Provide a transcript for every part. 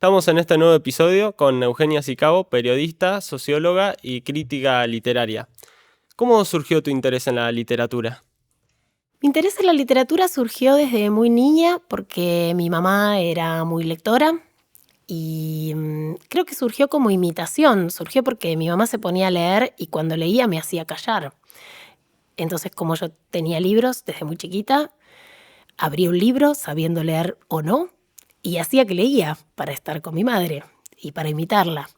Estamos en este nuevo episodio con Eugenia Sicabo, periodista, socióloga y crítica literaria. ¿Cómo surgió tu interés en la literatura? Mi interés en la literatura surgió desde muy niña porque mi mamá era muy lectora y creo que surgió como imitación, surgió porque mi mamá se ponía a leer y cuando leía me hacía callar. Entonces, como yo tenía libros desde muy chiquita, abría un libro sabiendo leer o no y hacía que leía para estar con mi madre y para imitarla.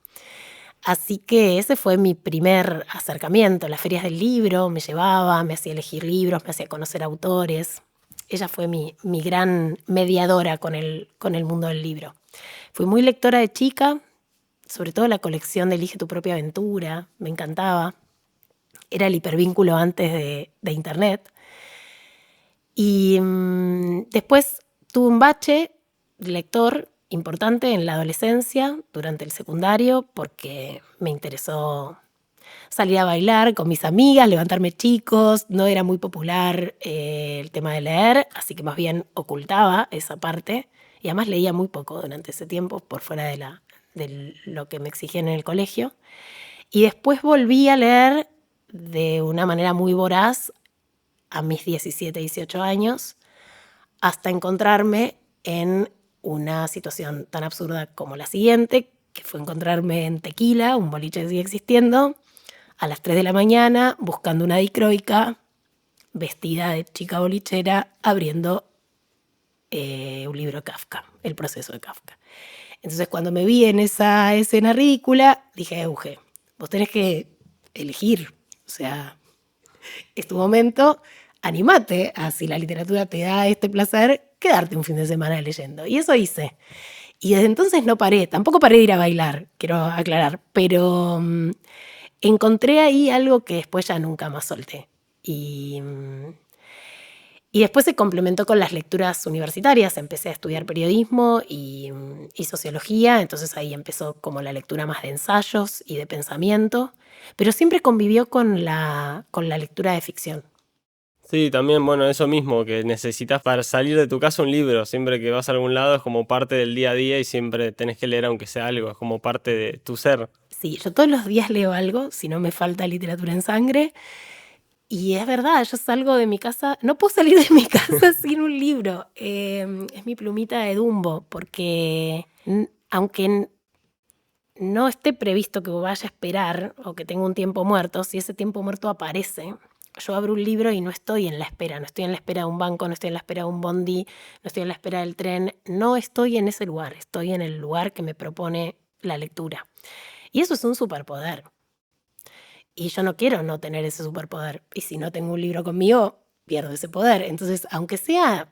Así que ese fue mi primer acercamiento. Las ferias del libro me llevaba, me hacía elegir libros, me hacía conocer autores. Ella fue mi gran mediadora con el mundo del libro. Fui muy lectora de chica, sobre todo la colección de Elige tu propia aventura, me encantaba. Era el hipervínculo antes de internet. Y después tuve un bache lector importante en la adolescencia, durante el secundario, porque me interesó salir a bailar con mis amigas, levantarme chicos. No era muy popular el tema de leer, así que más bien ocultaba esa parte. Y además leía muy poco durante ese tiempo, por fuera de lo que me exigían en el colegio. Y después volví a leer de una manera muy voraz a mis 17, 18 años, hasta encontrarme en una situación tan absurda como la siguiente, que fue encontrarme en Tequila, un boliche que sigue existiendo, a las 3 de la mañana, buscando una dicroica, vestida de chica bolichera, abriendo un libro de Kafka, El proceso de Kafka. Entonces, cuando me vi en esa escena ridícula, dije, Euge, vos tenés que elegir, o sea, es tu momento, animate a, si la literatura te da este placer, quedarte un fin de semana leyendo. Y eso hice. Y desde entonces no paré, tampoco paré de ir a bailar, quiero aclarar, pero encontré ahí algo que después ya nunca más solté. Y después se complementó con las lecturas universitarias. Empecé a estudiar periodismo y sociología, entonces ahí empezó como la lectura más de ensayos y de pensamiento, pero siempre convivió con la lectura de ficción. Sí, también, bueno, eso mismo, que necesitas para salir de tu casa un libro. Siempre que vas a algún lado es como parte del día a día y siempre tenés que leer aunque sea algo, es como parte de tu ser. Sí, yo todos los días leo algo, si no me falta literatura en sangre. Y es verdad, yo salgo de mi casa, no puedo salir de mi casa sin un libro. Es mi plumita de Dumbo, porque aunque no esté previsto que vaya a esperar o que tenga un tiempo muerto, si ese tiempo muerto aparece, yo abro un libro y no estoy en la espera, no estoy en la espera de un banco, no estoy en la espera de un bondi, no estoy en la espera del tren, no estoy en ese lugar, estoy en el lugar que me propone la lectura. Y eso es un superpoder. Y yo no quiero no tener ese superpoder. Y si no tengo un libro conmigo, pierdo ese poder. Entonces, aunque sea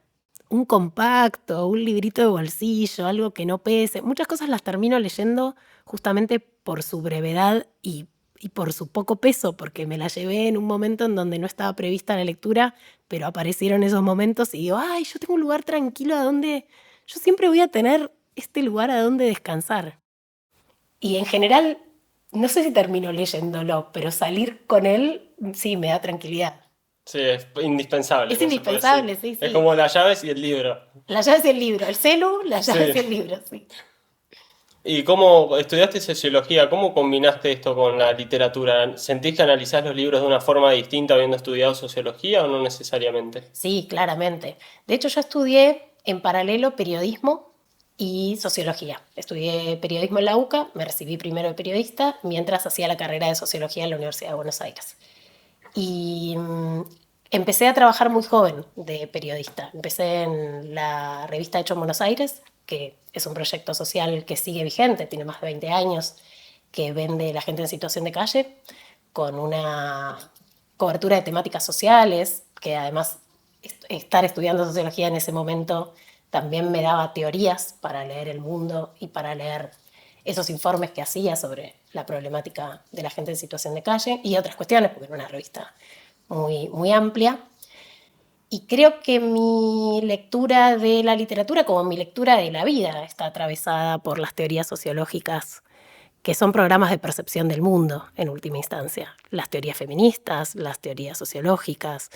un compacto, un librito de bolsillo, algo que no pese, muchas cosas las termino leyendo justamente por su brevedad y por su poco peso, porque me la llevé en un momento en donde no estaba prevista la lectura, pero aparecieron esos momentos y digo, ay, yo tengo un lugar tranquilo a donde yo siempre voy a tener este lugar a donde descansar. Y en general, no sé si termino leyéndolo, pero salir con él sí me da tranquilidad. Sí, es indispensable, Es no se puede decir. indispensable, sí, Es sí. como las llaves y el libro. La llave es el libro, el celu, la Sí. llave es el libro, sí. ¿Y cómo estudiaste sociología? ¿Cómo combinaste esto con la literatura? ¿Sentís que analizás los libros de una forma distinta habiendo estudiado sociología o no necesariamente? Sí, claramente. De hecho, yo estudié en paralelo periodismo y sociología. Estudié periodismo en la UCA, me recibí primero de periodista, mientras hacía la carrera de sociología en la Universidad de Buenos Aires. Y empecé a trabajar muy joven de periodista. Empecé en la revista Hecho en Buenos Aires, que es un proyecto social que sigue vigente, tiene más de 20 años, que vende la gente en situación de calle, con una cobertura de temáticas sociales, que además estar estudiando sociología en ese momento también me daba teorías para leer el mundo y para leer esos informes que hacía sobre la problemática de la gente en situación de calle y otras cuestiones, porque era una revista muy, muy amplia. Y creo que mi lectura de la literatura, como mi lectura de la vida, está atravesada por las teorías sociológicas, que son programas de percepción del mundo, en última instancia. Las teorías feministas, las teorías sociológicas.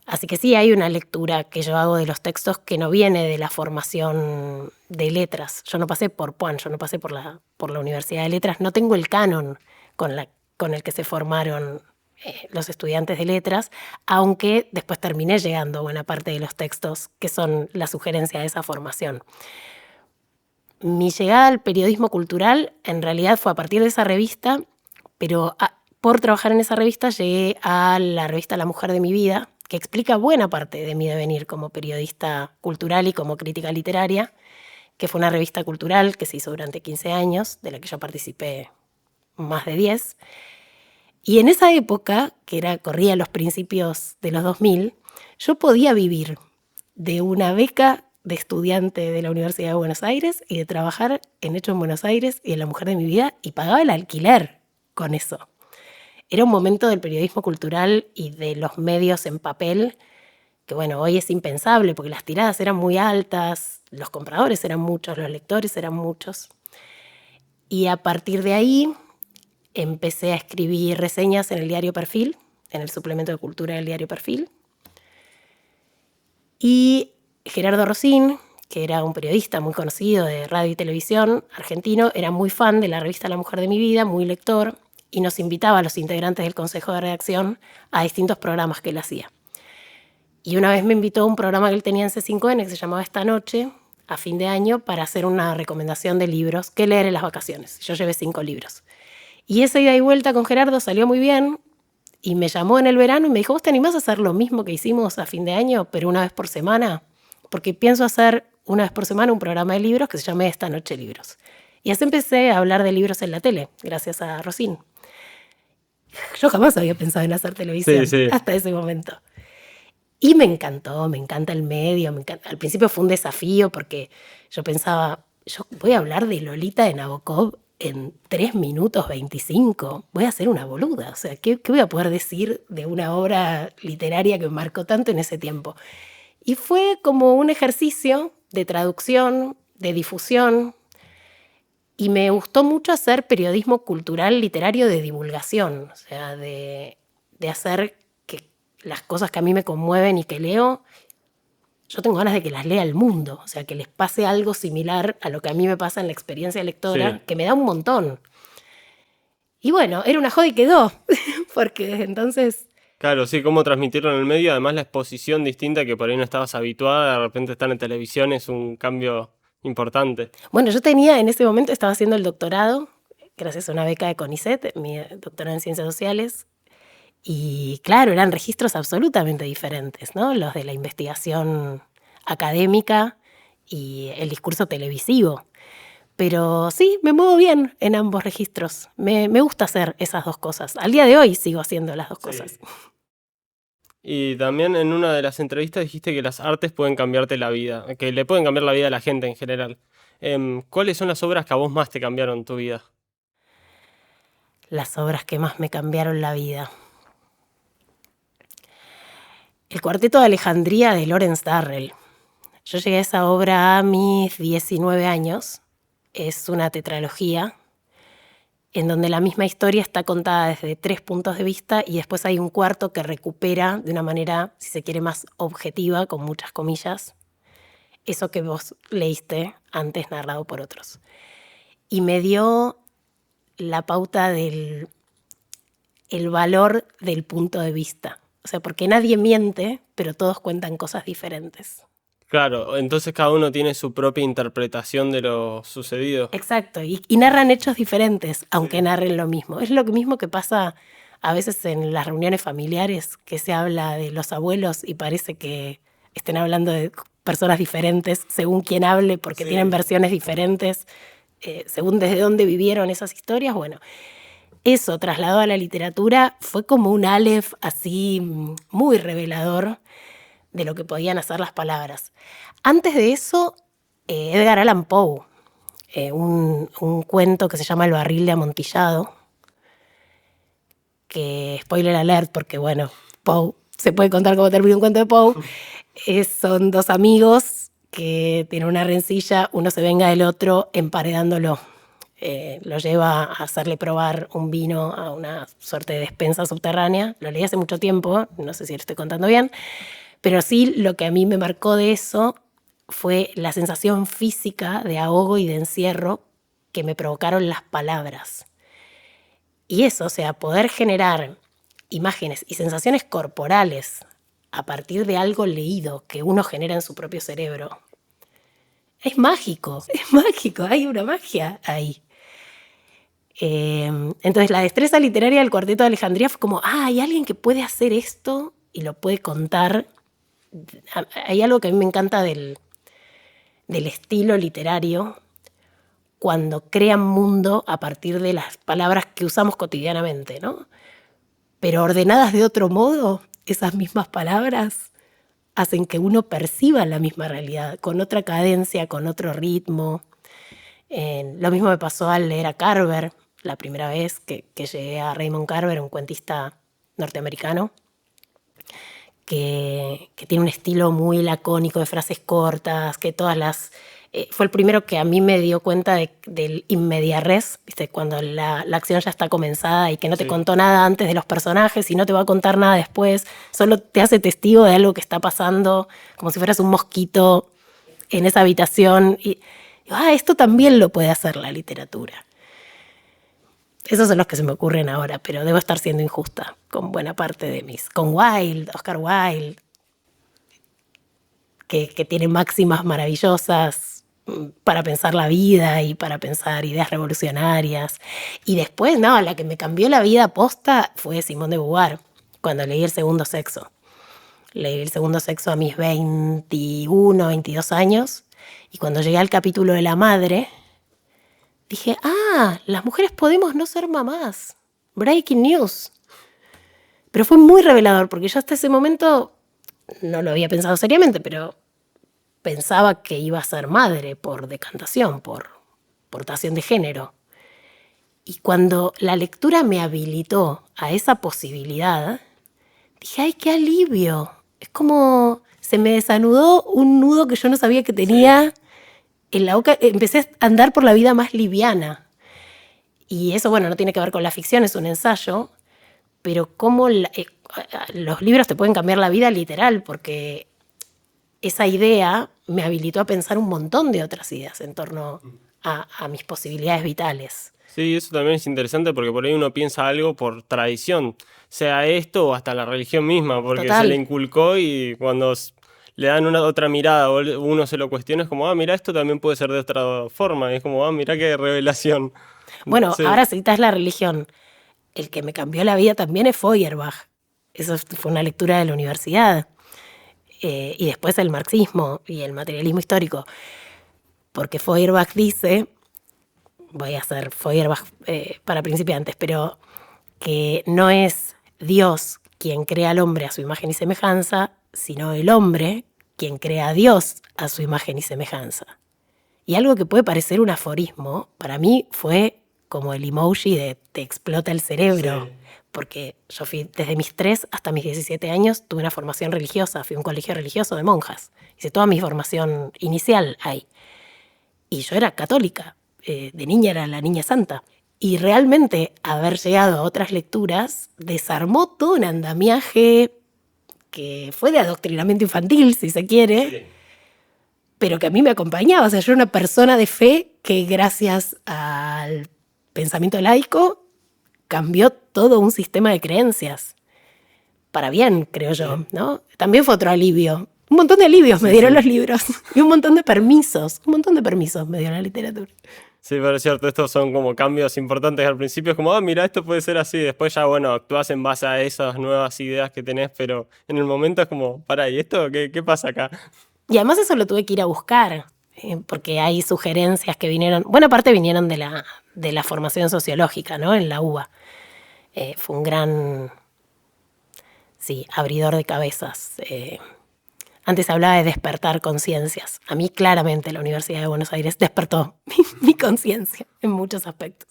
Así que sí, hay una lectura que yo hago de los textos que no viene de la formación de letras. Yo no pasé por Puan, yo no pasé por la Universidad de Letras, no tengo el canon con el que se formaron los estudiantes de letras, aunque después terminé llegando a buena parte de los textos que son la sugerencia de esa formación. Mi llegada al periodismo cultural en realidad fue a partir de esa revista, pero por trabajar en esa revista llegué a la revista La Mujer de mi Vida, que explica buena parte de mi devenir como periodista cultural y como crítica literaria, que fue una revista cultural que se hizo durante 15 años, de la que yo participé más de 10. Y en esa época, que corría los principios de los 2000, yo podía vivir de una beca de estudiante de la Universidad de Buenos Aires y de trabajar en Hecho en Buenos Aires y en La Mujer de mi Vida, y pagaba el alquiler con eso. Era un momento del periodismo cultural y de los medios en papel que, bueno, hoy es impensable porque las tiradas eran muy altas, los compradores eran muchos, los lectores eran muchos. Y a partir de ahí empecé a escribir reseñas en el diario Perfil, en el suplemento de cultura del diario Perfil. Y Gerardo Rosín, que era un periodista muy conocido de radio y televisión argentino, era muy fan de la revista La Mujer de mi Vida, muy lector, y nos invitaba a los integrantes del consejo de redacción a distintos programas que él hacía. Y una vez me invitó a un programa que él tenía en C5N que se llamaba Esta Noche, a fin de año, para hacer una recomendación de libros que leer en las vacaciones. Yo llevé 5 libros. Y esa ida y vuelta con Gerardo salió muy bien, y me llamó en el verano y me dijo, ¿vos te animás a hacer lo mismo que hicimos a fin de año, pero una vez por semana? Porque pienso hacer una vez por semana un programa de libros que se llame Esta Noche Libros. Y así empecé a hablar de libros en la tele, gracias a Rosín. Yo jamás había pensado en hacer televisión hasta ese momento. Y me encantó, me encanta el medio, me encanta. Al principio fue un desafío porque yo pensaba, yo voy a hablar de Lolita de Nabokov en 3 minutos 25, voy a ser una boluda. O sea, ¿qué voy a poder decir de una obra literaria que me marcó tanto en ese tiempo? Y fue como un ejercicio de traducción, de difusión, y me gustó mucho hacer periodismo cultural literario de divulgación, o sea, de hacer que las cosas que a mí me conmueven y que leo, yo tengo ganas de que las lea el mundo, o sea, que les pase algo similar a lo que a mí me pasa en la experiencia lectora, que me da un montón. Y bueno, era una joda y quedó, porque desde entonces... Claro, sí, cómo transmitirlo en el medio, además la exposición distinta que por ahí no estabas habituada, de repente estar en televisión es un cambio importante. Bueno, yo tenía, en ese momento estaba haciendo el doctorado, gracias a una beca de CONICET, mi doctorado en Ciencias Sociales, y claro, eran registros absolutamente diferentes, ¿no? Los de la investigación académica y el discurso televisivo. Pero sí, me muevo bien en ambos registros. Me gusta hacer esas dos cosas. Al día de hoy sigo haciendo las dos cosas. Y también en una de las entrevistas dijiste que las artes pueden cambiarte la vida, que le pueden cambiar la vida a la gente en general. ¿Cuáles son las obras que a vos más te cambiaron tu vida? Las obras que más me cambiaron la vida. El Cuarteto de Alejandría de Lawrence Durrell. Yo llegué a esa obra a mis 19 años. Es una tetralogía en donde la misma historia está contada desde 3 puntos de vista y después hay un cuarto que recupera de una manera, si se quiere, más objetiva, con muchas comillas, eso que vos leíste antes narrado por otros. Y me dio la pauta del el valor del punto de vista. O sea, porque nadie miente, pero todos cuentan cosas diferentes. Claro, entonces cada uno tiene su propia interpretación de lo sucedido. Exacto, y narran hechos diferentes, aunque narren lo mismo. Es lo mismo que pasa a veces en las reuniones familiares, que se habla de los abuelos y parece que estén hablando de personas diferentes según quien hable, porque tienen versiones diferentes, según desde dónde vivieron esas historias. Bueno, eso trasladado a la literatura fue como un aleph así muy revelador de lo que podían hacer las palabras. Antes de eso, Edgar Allan Poe, un cuento que se llama El barril de amontillado, que, spoiler alert, porque bueno, Poe, se puede contar cómo termina un cuento de Poe, son 2 amigos que tienen una rencilla, uno se venga del otro emparedándolo. lo lleva a hacerle probar un vino a una suerte de despensa subterránea. Lo leí hace mucho tiempo, no sé si lo estoy contando bien, pero sí lo que a mí me marcó de eso fue la sensación física de ahogo y de encierro que me provocaron las palabras. Y eso, o sea, poder generar imágenes y sensaciones corporales a partir de algo leído que uno genera en su propio cerebro. Es mágico, hay una magia ahí. Entonces la destreza literaria del Cuarteto de Alejandría fue como, hay alguien que puede hacer esto y lo puede contar. Hay algo que a mí me encanta del estilo literario, cuando crean mundo a partir de las palabras que usamos cotidianamente, ¿no? Pero ordenadas de otro modo, esas mismas palabras hacen que uno perciba la misma realidad, con otra cadencia, con otro ritmo. Lo mismo me pasó al leer a Carver, la primera vez que llegué a Raymond Carver, un cuentista norteamericano, que tiene un estilo muy lacónico de frases cortas, que todas las... fue el primero que a mí me dio cuenta del in media res, ¿viste? Cuando la acción ya está comenzada y que no te contó nada antes de los personajes y no te va a contar nada después, solo te hace testigo de algo que está pasando, como si fueras un mosquito en esa habitación. Y esto también lo puede hacer la literatura. Esos son los que se me ocurren ahora, pero debo estar siendo injusta con buena parte de mis... Con Wilde, Oscar Wilde, que tiene máximas maravillosas para pensar la vida y para pensar ideas revolucionarias. Y después, la que me cambió la vida posta fue Simone de Beauvoir, cuando leí El segundo sexo. Leí El segundo sexo a mis 21, 22 años, y cuando llegué al capítulo de la madre, dije, las mujeres podemos no ser mamás. Breaking news. Pero fue muy revelador, porque yo hasta ese momento no lo había pensado seriamente, pero pensaba que iba a ser madre por decantación, por portación de género. Y cuando la lectura me habilitó a esa posibilidad, dije, ¡ay, qué alivio! Es como se me desanudó un nudo que yo no sabía que tenía en la boca. Empecé a andar por la vida más liviana. Y eso, bueno, no tiene que ver con la ficción, es un ensayo, pero cómo los libros te pueden cambiar la vida literal, porque esa idea me habilitó a pensar un montón de otras ideas en torno a mis posibilidades vitales. Sí, eso también es interesante porque por ahí uno piensa algo por tradición, sea esto o hasta la religión misma, porque Total. se le inculcó y cuando le dan una otra mirada o uno se lo cuestiona es como, mira, esto también puede ser de otra forma, y es como, mira qué revelación. Bueno, Sí. ahora citas la religión. El que me cambió la vida también es Feuerbach. Eso fue una lectura de la universidad. Y después el marxismo y el materialismo histórico. Porque Feuerbach dice, voy a hacer Feuerbach para principiantes, pero que no es Dios quien crea al hombre a su imagen y semejanza, sino el hombre quien crea a Dios a su imagen y semejanza. Y algo que puede parecer un aforismo, para mí fue como el emoji de te explota el cerebro. Sí. Porque yo fui desde mis 3 hasta mis 17 años, tuve una formación religiosa, fui a un colegio religioso de monjas. Hice toda mi formación inicial ahí. Y yo era católica, de niña era la niña santa. Y realmente haber llegado a otras lecturas desarmó todo un andamiaje que fue de adoctrinamiento infantil, si se quiere, sí, pero que a mí me acompañaba. O sea, yo era una persona de fe que gracias al pensamiento laico cambió todo un sistema de creencias. Para bien, creo yo, ¿no? También fue otro alivio. Un montón de alivios me dieron los libros. Y un montón de permisos me dio la literatura. Sí, pero es cierto, estos son como cambios importantes al principio. Es como, mira, esto puede ser así. Después ya, bueno, actúas en base a esas nuevas ideas que tenés, pero en el momento es como, pará, ¿y esto qué pasa acá? Y además eso lo tuve que ir a buscar, porque hay sugerencias que vinieron, buena parte vinieron de la formación sociológica, ¿no? En la UBA. Fue un gran, abridor de cabezas. Antes hablaba de despertar conciencias. A mí claramente la Universidad de Buenos Aires despertó mi conciencia en muchos aspectos.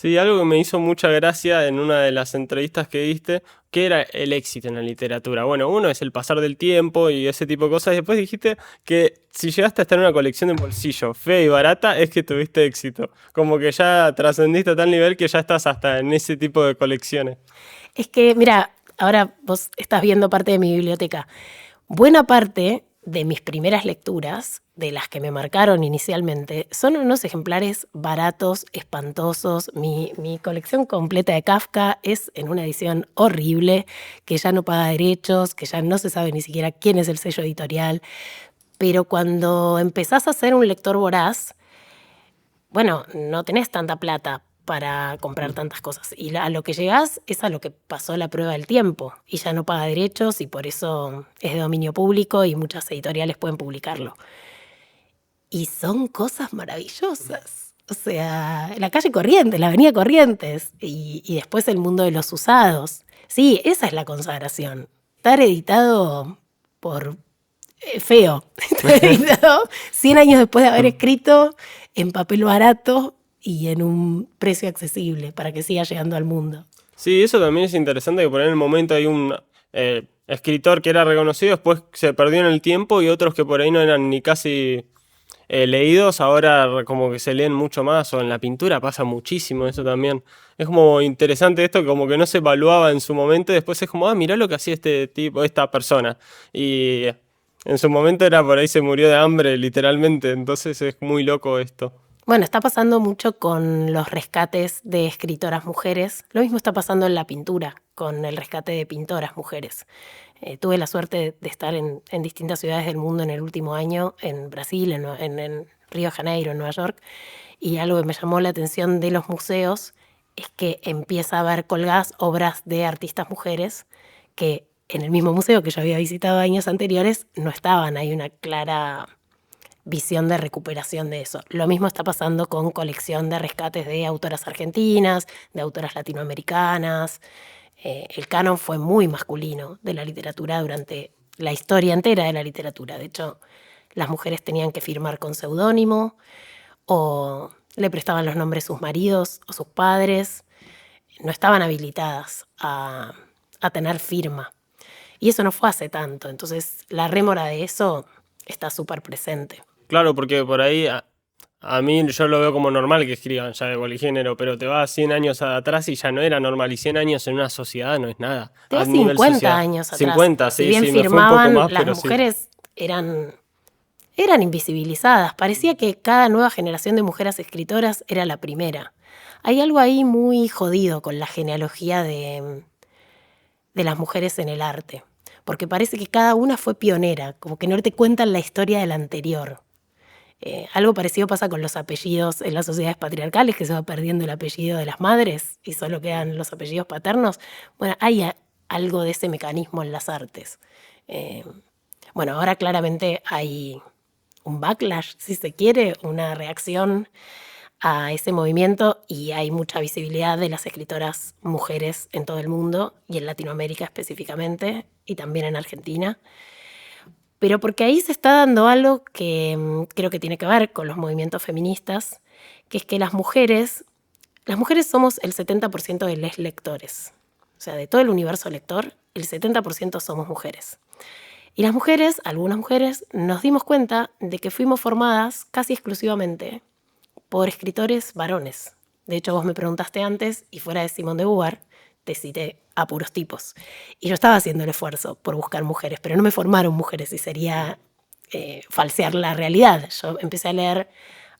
Sí, algo que me hizo mucha gracia en una de las entrevistas que diste, que era el éxito en la literatura. Bueno, uno es el pasar del tiempo y ese tipo de cosas. Y después dijiste que si llegaste a estar en una colección de bolsillo fea y barata, es que tuviste éxito. Como que ya trascendiste a tal nivel que ya estás hasta en ese tipo de colecciones. Es que, mira, ahora vos estás viendo parte de mi biblioteca. Buena parte de mis primeras lecturas, de las que me marcaron inicialmente, son unos ejemplares baratos, espantosos. Mi colección completa de Kafka es en una edición horrible, que ya no paga derechos, que ya no se sabe ni siquiera quién es el sello editorial. Pero cuando empezás a ser un lector voraz, bueno, no tenés tanta plata para comprar tantas cosas. Y a lo que llegás es a lo que pasó la prueba del tiempo. Y ya no paga derechos y por eso es de dominio público y muchas editoriales pueden publicarlo. Y son cosas maravillosas. O sea, la calle Corrientes, la avenida Corrientes y después el mundo de los usados. Sí, esa es la consagración. Estar editado por feo. Estar editado 100 años después de haber escrito en papel barato y en un precio accesible para que siga llegando al mundo. Sí, eso también es interesante, que por ahí en el momento hay un escritor que era reconocido, después se perdió en el tiempo y otros que por ahí no eran ni casi leídos, ahora como que se leen mucho más, o en la pintura pasa muchísimo eso también. Es como interesante esto, como que no se evaluaba en su momento, y después es como, mirá lo que hacía este tipo, esta persona. Y en su momento era por ahí se murió de hambre, literalmente, entonces es muy loco esto. Bueno, está pasando mucho con los rescates de escritoras mujeres. Lo mismo está pasando en la pintura, con el rescate de pintoras mujeres. Tuve la suerte de estar en distintas ciudades del mundo en el último año, en Brasil, en Río de Janeiro, en Nueva York, y algo que me llamó la atención de los museos es que empieza a haber colgadas obras de artistas mujeres que en el mismo museo que yo había visitado años anteriores no estaban. Hay una clara visión de recuperación de eso. Lo mismo está pasando con colección de rescates de autoras argentinas, de autoras latinoamericanas. El canon fue muy masculino de la literatura durante la historia entera de la literatura. De hecho, las mujeres tenían que firmar con seudónimo o le prestaban los nombres sus maridos o sus padres. No estaban habilitadas a tener firma. Y eso no fue hace tanto. Entonces, la rémora de eso está súper presente. Claro, porque por ahí a mí yo lo veo como normal que escriban ya de poligénero, pero te vas 100 años atrás y ya no era normal, y 100 años en una sociedad no es nada. Te A vas nivel 50 sociedad. años atrás. 50, Si sí, bien sí, me fue un poco firmaban, más, las pero sí. mujeres eran invisibilizadas. Parecía que cada nueva generación de mujeres escritoras era la primera. Hay algo ahí muy jodido con la genealogía de las mujeres en el arte, porque parece que cada una fue pionera, como que no te cuentan la historia de la anterior. Algo parecido pasa con los apellidos en las sociedades patriarcales, que se va perdiendo el apellido de las madres y solo quedan los apellidos paternos. Bueno, hay algo de ese mecanismo en las artes. Bueno, ahora claramente hay un backlash, si se quiere, una reacción a ese movimiento y hay mucha visibilidad de las escritoras mujeres en todo el mundo y en Latinoamérica específicamente y también en Argentina. Pero porque ahí se está dando algo que creo que tiene que ver con los movimientos feministas, que es que las mujeres somos el 70% de los lectores. O sea, de todo el universo lector, el 70% somos mujeres. Y las mujeres, algunas mujeres, nos dimos cuenta de que fuimos formadas casi exclusivamente por escritores varones. De hecho, vos me preguntaste antes, y fuera de Simone de Beauvoir, te cité a puros tipos. Y yo estaba haciendo el esfuerzo por buscar mujeres, pero no me formaron mujeres y sería falsear la realidad. Yo empecé a leer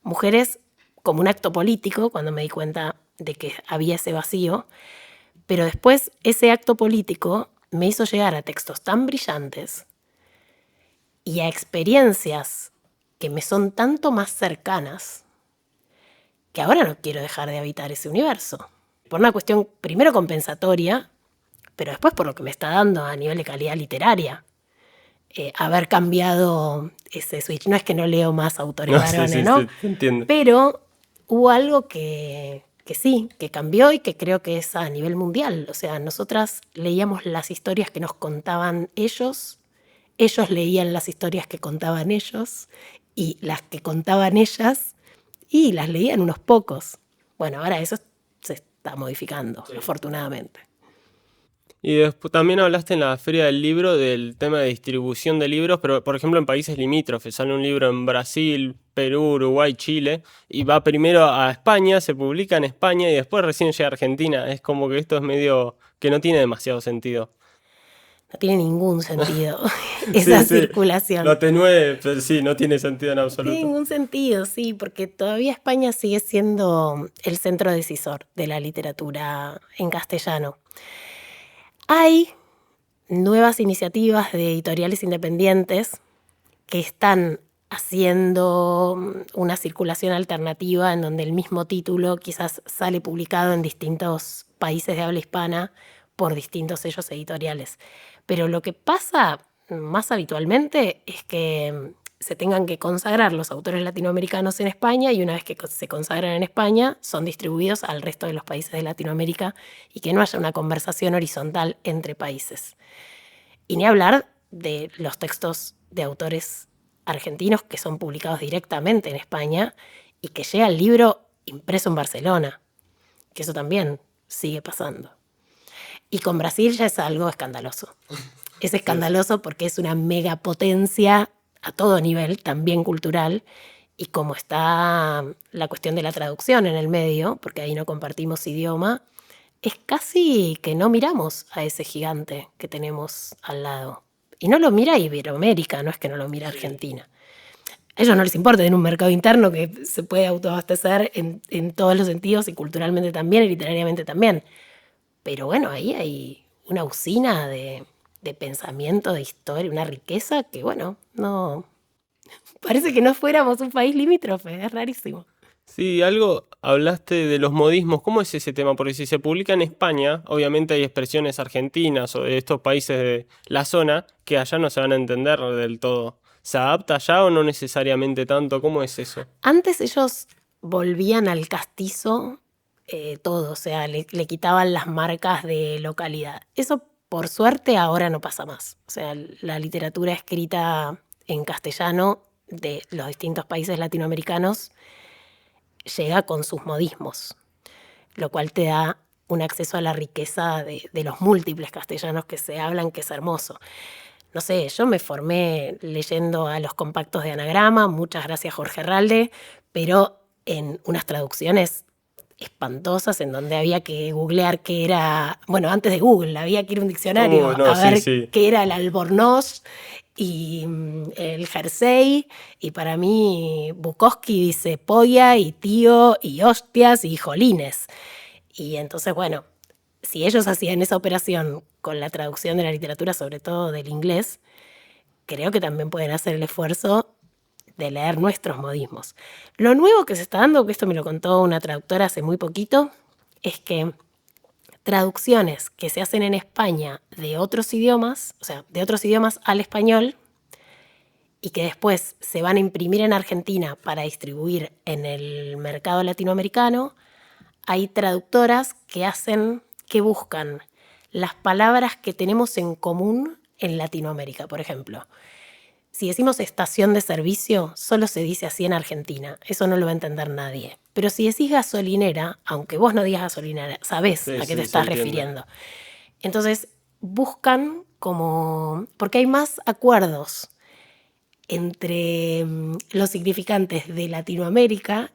mujeres como un acto político cuando me di cuenta de que había ese vacío, pero después ese acto político me hizo llegar a textos tan brillantes y a experiencias que me son tanto más cercanas que ahora no quiero dejar de habitar ese universo. Por una cuestión primero compensatoria, pero después por lo que me está dando a nivel de calidad literaria. Haber cambiado ese switch. No es que no leo más autores varones, sí, ¿no? Sí, entiendo. Pero hubo algo que sí, que cambió y que creo que es a nivel mundial. O sea, nosotras leíamos las historias que nos contaban ellos leían las historias que contaban ellos y las que contaban ellas y las leían unos pocos. Bueno, ahora eso se está modificando, afortunadamente. Y después también hablaste en la Feria del Libro del tema de distribución de libros, pero por ejemplo en países limítrofes. Sale un libro en Brasil, Perú, Uruguay, Chile, y va primero a España, se publica en España y después recién llega a Argentina. Es como que esto es medio que no tiene demasiado sentido. No tiene ningún sentido esa Sí, sí, lo circulación. atenué, pero sí, no tiene sentido en No tiene absoluto. ningún sentido, sí, porque todavía España sigue siendo el centro decisor de la literatura en castellano. Hay nuevas iniciativas de editoriales independientes que están haciendo una circulación alternativa en donde el mismo título quizás sale publicado en distintos países de habla hispana por distintos sellos editoriales. Pero lo que pasa más habitualmente es que se tengan que consagrar los autores latinoamericanos en España y una vez que se consagran en España son distribuidos al resto de los países de Latinoamérica y que no haya una conversación horizontal entre países. Y ni hablar de los textos de autores argentinos que son publicados directamente en España y que llega el libro impreso en Barcelona, que eso también sigue pasando. Y con Brasil ya es algo escandaloso. Es escandaloso porque es una megapotencia a todo nivel, también cultural, y como está la cuestión de la traducción en el medio, porque ahí no compartimos idioma, es casi que no miramos a ese gigante que tenemos al lado. Y no lo mira Iberoamérica, no es que no lo mira Argentina. A ellos no les importa, en un mercado interno que se puede autoabastecer en todos los sentidos y culturalmente también y literariamente también. Pero bueno, ahí hay una usina de pensamiento, de historia, una riqueza que bueno, no... Parece que no fuéramos un país limítrofe, es rarísimo. Sí, algo hablaste de los modismos. ¿Cómo es ese tema? Porque si se publica en España, obviamente hay expresiones argentinas o de estos países de la zona que allá no se van a entender del todo. ¿Se adapta allá o no necesariamente tanto? ¿Cómo es eso? Antes ellos volvían al castizo todo, o sea, le quitaban las marcas de localidad. Eso, por suerte, ahora no pasa más. O sea, la literatura escrita en castellano de los distintos países latinoamericanos llega con sus modismos, lo cual te da un acceso a la riqueza de los múltiples castellanos que se hablan, que es hermoso. No sé, yo me formé leyendo a los compactos de Anagrama, muchas gracias Jorge Herralde, pero en unas traducciones espantosas en donde había que googlear qué era, bueno, antes de Google, había que ir a un diccionario No, a sí, ver sí. qué era el albornoz y el jersey, y para mí Bukowski dice polla y tío y hostias y jolines. Y entonces, bueno, si ellos hacían esa operación con la traducción de la literatura, sobre todo del inglés, creo que también pueden hacer el esfuerzo de leer nuestros modismos. Lo nuevo que se está dando, que esto me lo contó una traductora hace muy poquito, es que traducciones que se hacen en España de otros idiomas, o sea, de otros idiomas al español, y que después se van a imprimir en Argentina para distribuir en el mercado latinoamericano, hay traductoras que buscan las palabras que tenemos en común en Latinoamérica, por ejemplo. Si decimos estación de servicio, solo se dice así en Argentina. Eso no lo va a entender nadie. Pero si decís gasolinera, aunque vos no digas gasolinera, sabés Sí, a qué te sí, se estás entiende. refiriendo. Entonces, buscan como... porque hay más acuerdos entre los significantes de Latinoamérica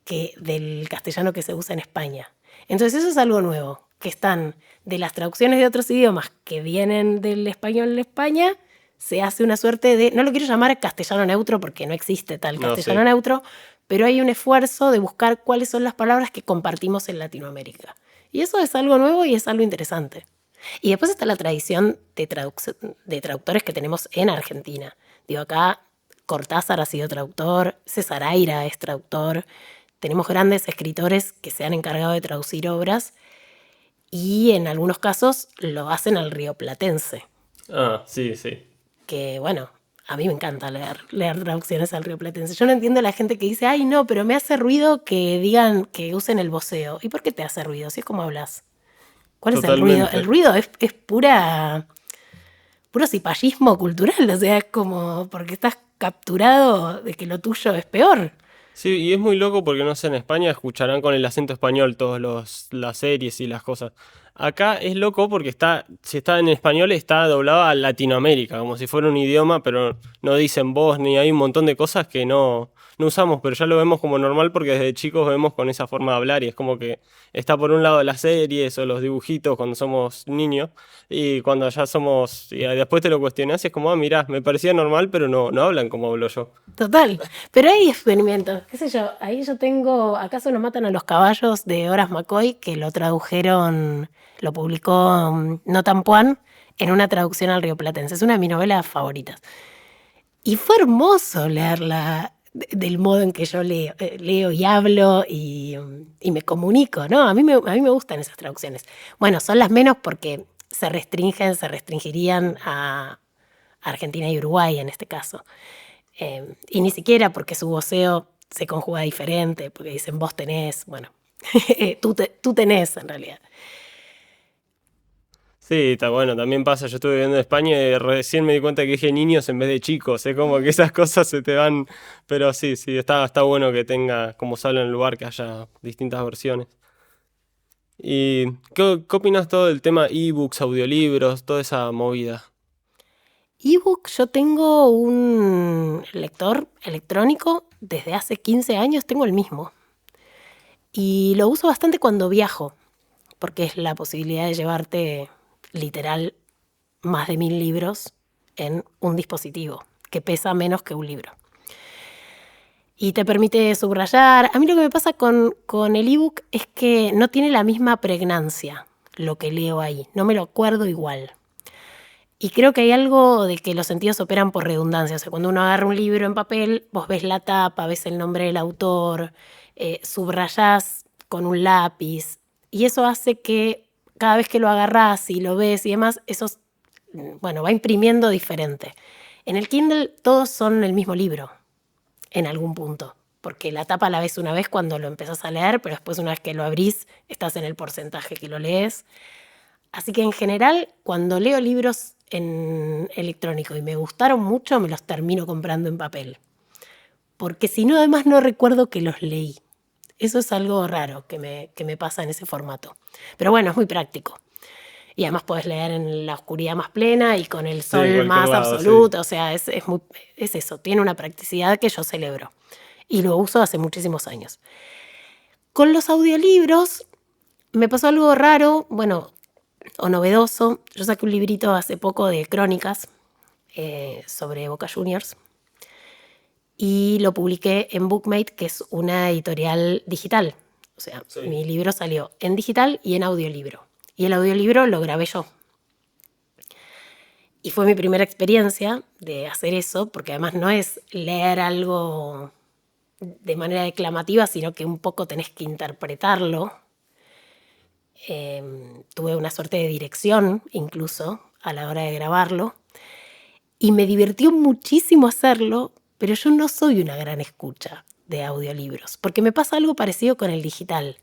que del castellano que se usa en España. Entonces eso es algo nuevo, que están de las traducciones de otros idiomas que vienen del español de España, se hace una suerte de, no lo quiero llamar castellano neutro porque no existe tal No, castellano sí. neutro, pero hay un esfuerzo de buscar cuáles son las palabras que compartimos en Latinoamérica. Y eso es algo nuevo y es algo interesante. Y después está la tradición de traductores que tenemos en Argentina. Digo, acá Cortázar ha sido traductor, César Aira es traductor, tenemos grandes escritores que se han encargado de traducir obras y en algunos casos lo hacen al rioplatense, Ah, sí, sí. que bueno, a mí me encanta leer traducciones al rioplatense. Yo no entiendo a la gente que dice, ay no, pero me hace ruido que digan que usen el voceo. ¿Y por qué te hace ruido? Si es como hablas. ¿Cuál es el ruido? El Totalmente. ruido es puro cipallismo cultural, o sea, es como porque estás capturado de que lo tuyo es peor. Sí, y es muy loco porque no sé, en España escucharán con el acento español todas las series y las cosas. Acá es loco porque si está en español, está doblado a Latinoamérica, como si fuera un idioma, pero no dicen voz ni hay un montón de cosas que no usamos, pero ya lo vemos como normal porque desde chicos vemos con esa forma de hablar y es como que está por un lado las series o los dibujitos cuando somos niños y cuando ya somos, y después te lo cuestionás y es como, ah, mirá, me parecía normal, pero no hablan como hablo yo. Total. Pero hay experimentos, qué sé yo, ahí yo tengo ¿Acaso no matan a los caballos? De Horace McCoy, que lo tradujeron, lo publicó Notan Puan en una traducción al rioplatense. Es una de mis novelas favoritas. Y fue hermoso leerla del modo en que yo leo y hablo y me comunico, ¿no? A mí me gustan esas traducciones. Bueno, son las menos porque se restringirían a Argentina y Uruguay en este caso. Y ni siquiera porque su voceo se conjuga diferente, porque dicen vos tenés, bueno, tú tenés en realidad. Sí, está bueno, también pasa, yo estuve viviendo en España y recién me di cuenta que dije niños en vez de chicos, es como que esas cosas se te van, pero sí, sí, está bueno que tenga, como sale en el lugar, que haya distintas versiones. ¿Y qué opinas todo del tema ebooks, audiolibros, toda esa movida? Ebook, yo tengo un lector electrónico desde hace 15 años, tengo el mismo. Y lo uso bastante cuando viajo, porque es la posibilidad de llevarte literal más de 1000 libros en un dispositivo, que pesa menos que un libro. Y te permite subrayar. A mí lo que me pasa con el ebook es que no tiene la misma pregnancia lo que leo ahí. No me lo acuerdo igual. Y creo que hay algo de que los sentidos operan por redundancia. O sea, cuando uno agarra un libro en papel, vos ves la tapa, ves el nombre del autor, subrayás con un lápiz. Y eso hace que cada vez que lo agarrás y lo ves y demás, bueno, va imprimiendo diferente. En el Kindle todos son el mismo libro en algún punto, porque la tapa la ves una vez cuando lo empezás a leer, pero después una vez que lo abrís estás en el porcentaje que lo lees. Así que en general, cuando leo libros en electrónico y me gustaron mucho, me los termino comprando en papel, porque si no, además no recuerdo que los leí. Eso es algo raro que me pasa en ese formato. Pero bueno, es muy práctico. Y además podés leer en la oscuridad más plena y con el Sí, en sol cualquier más lado, sí. absoluto. O sea, es eso, tiene una practicidad que yo celebro. Y lo uso hace muchísimos años. Con los audiolibros me pasó algo raro, bueno, o novedoso. Yo saqué un librito hace poco de crónicas sobre Boca Juniors y lo publiqué en Bookmate, que es una editorial digital. O sea, Sí. mi libro salió en digital y en audiolibro. Y el audiolibro lo grabé yo. Y fue mi primera experiencia de hacer eso, porque además no es leer algo de manera declamativa, sino que un poco tenés que interpretarlo. Tuve una suerte de dirección incluso a la hora de grabarlo y me divirtió muchísimo hacerlo, pero yo no soy una gran escucha de audiolibros, porque me pasa algo parecido con el digital.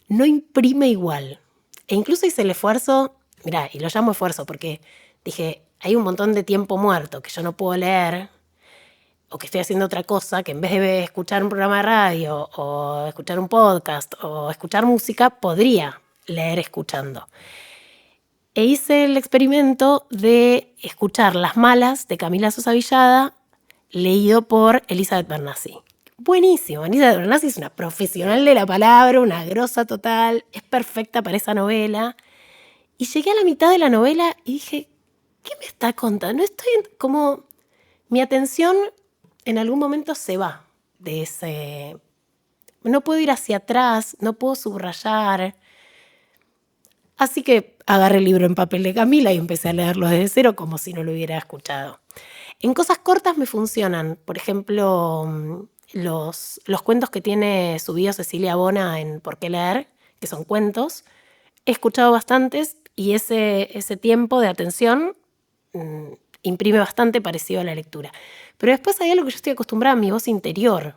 No imprime igual. E incluso hice el esfuerzo, mirá, y lo llamo esfuerzo porque dije, hay un montón de tiempo muerto que yo no puedo leer o que estoy haciendo otra cosa, que en vez de escuchar un programa de radio o escuchar un podcast o escuchar música, podría leer escuchando. E hice el experimento de escuchar Las Malas de Camila Sosa Villada, leído por Elizabeth Bernassi. Buenísimo, Elizabeth Bernassi es una profesional de la palabra, una grosa total, es perfecta para esa novela. Y llegué a la mitad de la novela y dije, ¿qué me está contando? Como mi atención en algún momento se va de ese. No puedo ir hacia atrás, no puedo subrayar. Así que agarré el libro en papel de Camila y empecé a leerlo desde cero como si no lo hubiera escuchado. En cosas cortas me funcionan. Por ejemplo, los cuentos que tiene subido Cecilia Bona en Por qué leer, que son cuentos. He escuchado bastantes y ese tiempo de atención imprime bastante parecido a la lectura. Pero después hay algo que yo estoy acostumbrada a mi voz interior.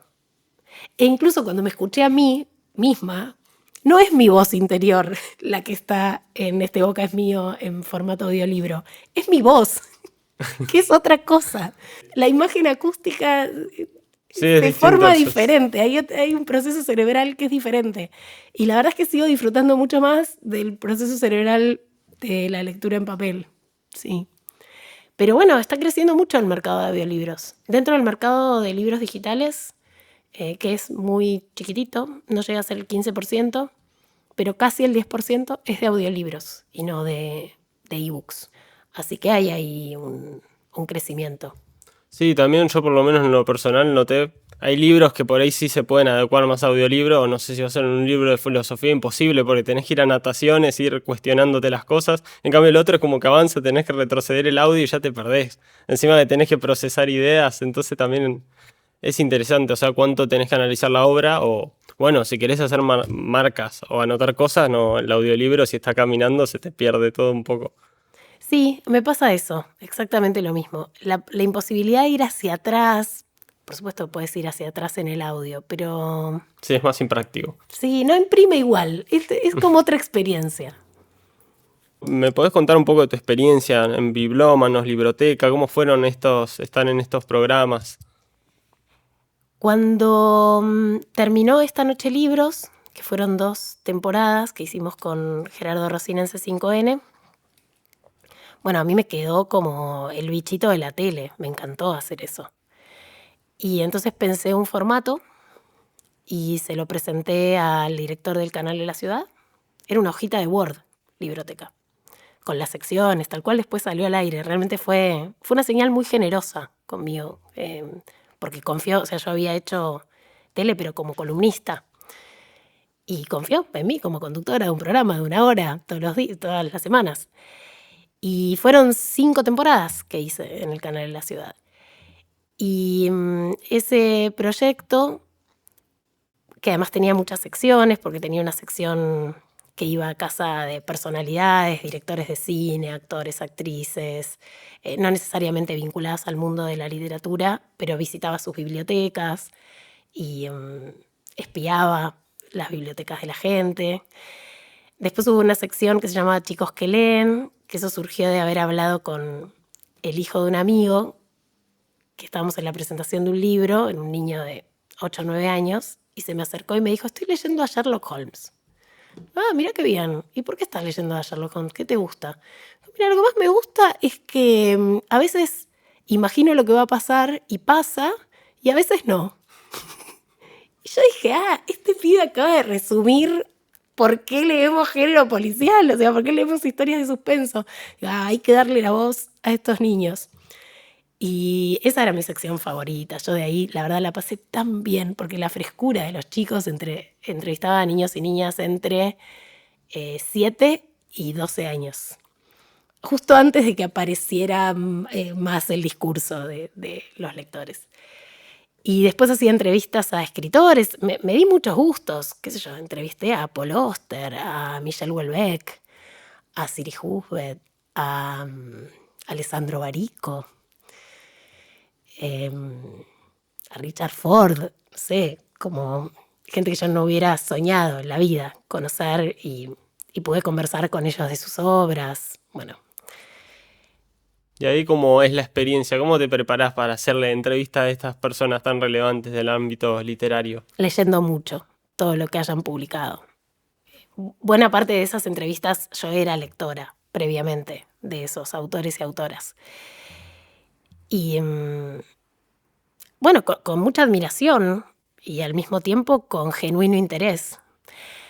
E incluso cuando me escuché a mí misma, no es mi voz interior la que está en Este Boca es mío en formato audiolibro. Es mi voz, que es otra cosa. La imagen acústica Sí, es Se distinto. forma diferente, hay un proceso cerebral que es diferente. Y la verdad es que sigo disfrutando mucho más del proceso cerebral de la lectura en papel. Sí. Pero bueno, está creciendo mucho el mercado de audiolibros. Dentro del mercado de libros digitales, que es muy chiquitito, no llega a ser el 15%, pero casi el 10% es de audiolibros y no de ebooks. Así que hay ahí un crecimiento. Sí, también yo por lo menos en lo personal noté, hay libros que por ahí sí se pueden adecuar más a audiolibro, o no sé si va a ser un libro de filosofía imposible porque tenés que ir a nataciones, ir cuestionándote las cosas. En cambio el otro es como que avanza, tenés que retroceder el audio y ya te perdés. Encima que tenés que procesar ideas, entonces también es interesante, o sea, cuánto tenés que analizar la obra o, bueno, si querés hacer marcas o anotar cosas, no, el audiolibro si está caminando se te pierde todo un poco. Sí, me pasa eso, exactamente lo mismo. La imposibilidad de ir hacia atrás, por supuesto puedes ir hacia atrás en el audio, pero Sí, es más impráctico. sí, no imprime igual, es como otra experiencia. ¿Me podés contar un poco de tu experiencia en Biblómanos, Libroteca? ¿Cómo fueron estar en estos programas? Cuando terminó Esta Noche Libros, que fueron 2 temporadas que hicimos con Gerardo Rosina en C5N, bueno, a mí me quedó como el bichito de la tele, me encantó hacer eso. Y entonces pensé un formato y se lo presenté al director del canal de la ciudad. Era una hojita de Word, Libroteca, con las secciones, tal cual después salió al aire. Realmente fue una señal muy generosa conmigo, porque confió, o sea, yo había hecho tele, pero como columnista, y confió en mí como conductora de un programa de 1 hora todos los días, todas las semanas. Y fueron 5 temporadas que hice en el canal de la ciudad. Y ese proyecto, que además tenía muchas secciones, porque tenía una sección que iba a casa de personalidades, directores de cine, actores, actrices, no necesariamente vinculadas al mundo de la literatura, pero visitaba sus bibliotecas y espiaba las bibliotecas de la gente. Después hubo una sección que se llamaba Chicos que leen, que eso surgió de haber hablado con el hijo de un amigo, que estábamos en la presentación de un libro, en un niño de 8 o 9 años, y se me acercó y me dijo, estoy leyendo a Sherlock Holmes. Ah, mira qué bien. ¿Y por qué estás leyendo a Sherlock Holmes? ¿Qué te gusta? Mira, lo que más me gusta es que a veces imagino lo que va a pasar y pasa, y a veces no. Y yo dije, este pibe acaba de resumir por qué leemos género policial, o sea, por qué leemos historias de suspenso. Hay que darle la voz a estos niños. Y esa era mi sección favorita. Yo de ahí, la verdad, la pasé tan bien, porque la frescura de los chicos, entrevistaba a niños y niñas entre 7 y 12 años. Justo antes de que apareciera más el discurso de los lectores. Y después hacía entrevistas a escritores. Me di muchos gustos. Qué sé yo, entrevisté a Paul Auster, a Michel Houellebecq, a Siri Husbeth, a Alessandro Barico, a Richard Ford, no sé, como gente que yo no hubiera soñado en la vida conocer y pude conversar con ellos de sus obras. Bueno, Y ahí cómo es la experiencia, cómo te preparás para hacerle entrevistas a estas personas tan relevantes del ámbito literario. leyendo mucho todo lo que hayan publicado. Buena parte de esas entrevistas yo era lectora previamente de esos autores y autoras. Y bueno, con mucha admiración y al mismo tiempo con genuino interés.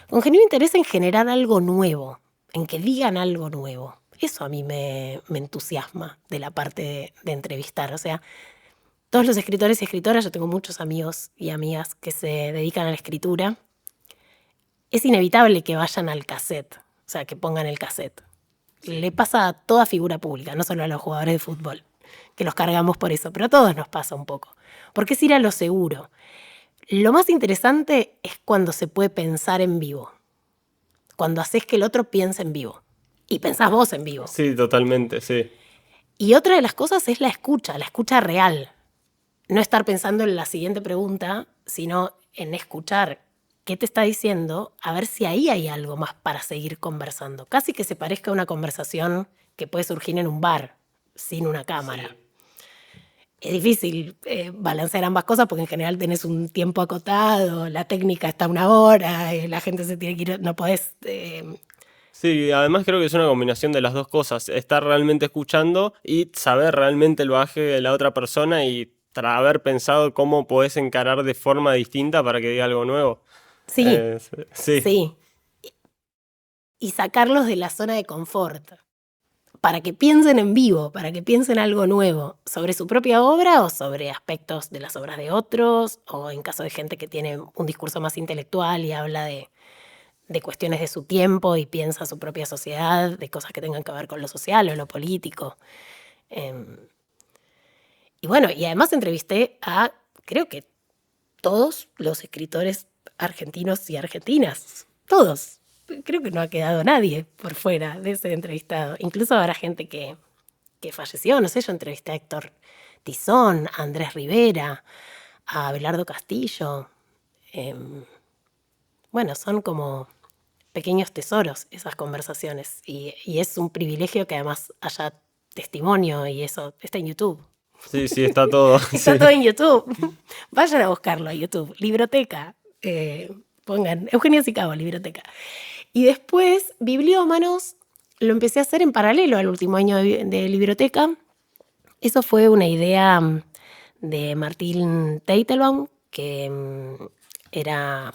Con genuino interés en generar algo nuevo, en que digan algo nuevo. Eso a mí me entusiasma de la parte de entrevistar. O sea, todos los escritores y escritoras, yo tengo muchos amigos y amigas que se dedican a la escritura, es inevitable que vayan al cassette, o sea, que pongan el cassette. Le pasa a toda figura pública, no solo a los jugadores de fútbol, que los cargamos por eso, pero a todos nos pasa un poco. Porque es ir a lo seguro. Lo más interesante es cuando se puede pensar en vivo. Cuando haces que el otro piense en vivo. Y pensás vos en vivo. Sí, totalmente, sí. Y otra de las cosas es la escucha real. No estar pensando en la siguiente pregunta, sino en escuchar qué te está diciendo, a ver si ahí hay algo más para seguir conversando. Casi que se parezca a una conversación que puede surgir en un bar, sin una cámara. Sí. es difícil balancear ambas cosas porque en general tenés un tiempo acotado, la técnica está 1 hora, la gente se tiene que ir, no podés... Sí, además creo que es una combinación de las dos cosas, estar realmente escuchando y saber realmente el bagaje de la otra persona y haber pensado cómo podés encarar de forma distinta para que diga algo nuevo. Sí, Sí, sí. Y sacarlos de la zona de confort, para que piensen en vivo, para que piensen algo nuevo, sobre su propia obra o sobre aspectos de las obras de otros, o en caso de gente que tiene un discurso más intelectual y habla de cuestiones de su tiempo y piensa su propia sociedad, de cosas que tengan que ver con lo social o lo político. Em, y bueno, y además entrevisté a, creo que todos los escritores argentinos y argentinas, todos. Creo que no ha quedado nadie por fuera de ese entrevistado. Incluso habrá gente que falleció, no sé, yo entrevisté a Héctor Tizón, a Andrés Rivera, a Abelardo Castillo. Bueno, son como pequeños tesoros esas conversaciones y es un privilegio que además haya testimonio y eso está en YouTube. sí, sí, está todo, Está sí. todo en YouTube. Vayan a buscarlo a YouTube. Libroteca. Pongan Eugenio Sicabo, Libroteca. Y después, Bibliómanos, lo empecé a hacer en paralelo al último año de Libroteca. Eso fue una idea de Martín Teitelbaum, que era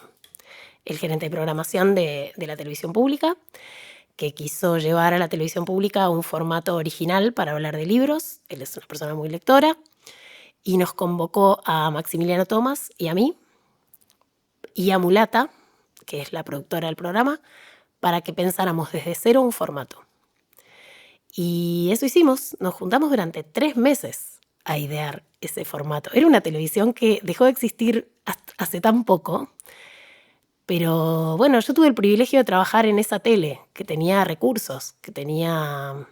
el gerente de programación de la televisión pública, que quiso llevar a la televisión pública un formato original para hablar de libros. Él es una persona muy lectora. Y nos convocó a Maximiliano Tomás y a mí, y a Mulata, que es la productora del programa, para que pensáramos desde cero un formato. Y eso hicimos, nos juntamos durante 3 meses a idear ese formato. Era una televisión que dejó de existir hace tan poco, pero bueno, yo tuve el privilegio de trabajar en esa tele, que tenía recursos, que tenía,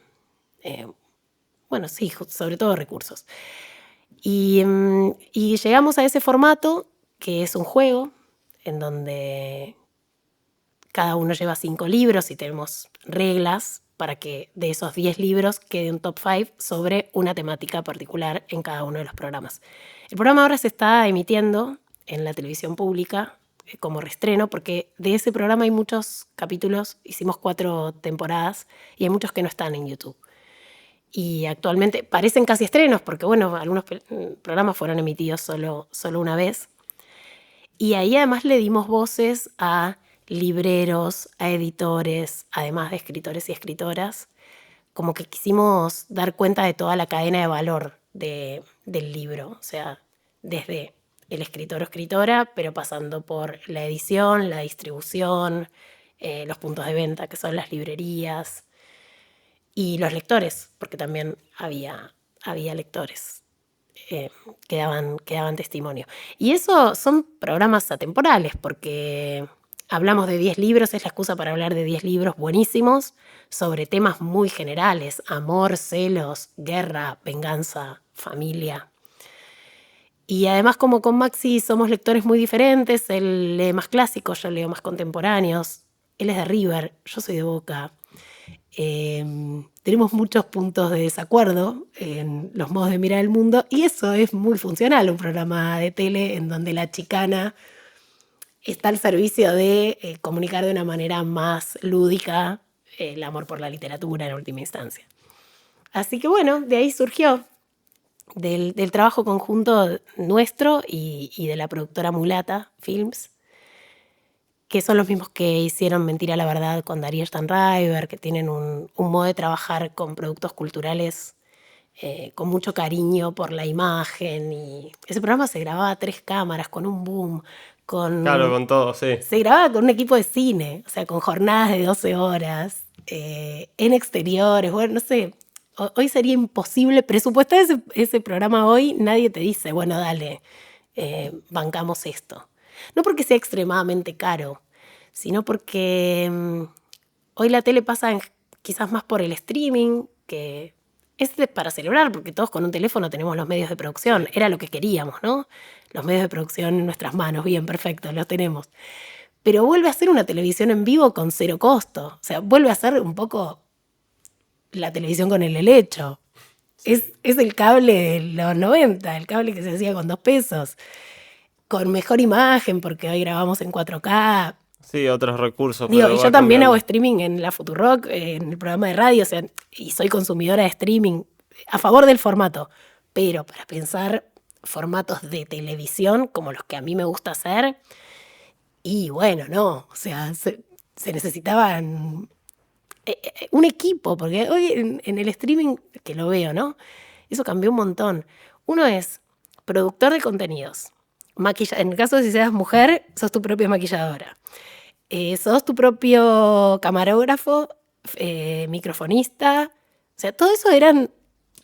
bueno, sí, sobre todo recursos. Y llegamos a ese formato, que es un juego, en donde cada uno lleva 5 libros y tenemos reglas para que de esos 10 libros quede un top 5 sobre una temática particular en cada uno de los programas. El programa ahora se está emitiendo en la televisión pública como reestreno, porque de ese programa hay muchos capítulos, hicimos 4 temporadas y hay muchos que no están en YouTube. Y actualmente parecen casi estrenos, porque bueno, algunos programas fueron emitidos solo una vez. Y ahí además le dimos voces a libreros, a editores, además de escritores y escritoras, como que quisimos dar cuenta de toda la cadena de valor del libro, o sea, desde el escritor o escritora, pero pasando por la edición, la distribución, los puntos de venta, que son las librerías, y los lectores, porque también había lectores que daban testimonio. Y eso son programas atemporales, porque hablamos de 10 libros, es la excusa para hablar de 10 libros buenísimos sobre temas muy generales: amor, celos, guerra, venganza, familia. Y además, como con Maxi somos lectores muy diferentes, él lee más clásicos, yo leo más contemporáneos, él es de River, yo soy de Boca. Tenemos muchos puntos de desacuerdo en los modos de mirar el mundo y eso es muy funcional, un programa de tele en donde la chicana está al servicio de comunicar de una manera más lúdica el amor por la literatura en última instancia. Así que bueno, de ahí surgió, del trabajo conjunto nuestro y de la productora Mulata Films, que son los mismos que hicieron Mentira a la Verdad con Darío Stanraiver, que tienen un modo de trabajar con productos culturales con mucho cariño por la imagen. Y ese programa se grababa a 3 cámaras, con un boom, Claro, con todo, sí. se grababa con un equipo de cine, o sea, con jornadas de 12 horas, en exteriores, bueno, no sé. Hoy sería imposible presupuestar ese programa hoy, nadie te dice, bueno, dale, bancamos esto. No porque sea extremadamente caro, sino porque hoy la tele pasa quizás más por el streaming, que es para celebrar, porque todos con un teléfono tenemos los medios de producción. Era lo que queríamos, ¿no? Los medios de producción en nuestras manos, bien, perfecto, los tenemos. Pero vuelve a ser una televisión en vivo con 0 costo. O sea, vuelve a ser un poco la televisión con el helecho. Es el cable de los 90, el cable que se hacía con 2 pesos, con mejor imagen, porque hoy grabamos en 4K. Sí, otros recursos, Digo, y pero yo va también hago cambiando. streaming en la Futurock, en el programa de radio, o sea, y soy consumidora de streaming a favor del formato, pero para pensar formatos de televisión como los que a mí me gusta hacer, y bueno, no, o sea, se necesitaban un equipo, porque hoy en el streaming, que lo veo, ¿no? Eso cambió un montón. Uno es productor de contenidos. En el caso de si seas mujer, sos tu propia maquilladora. Sos tu propio camarógrafo, microfonista. O sea, todo eso eran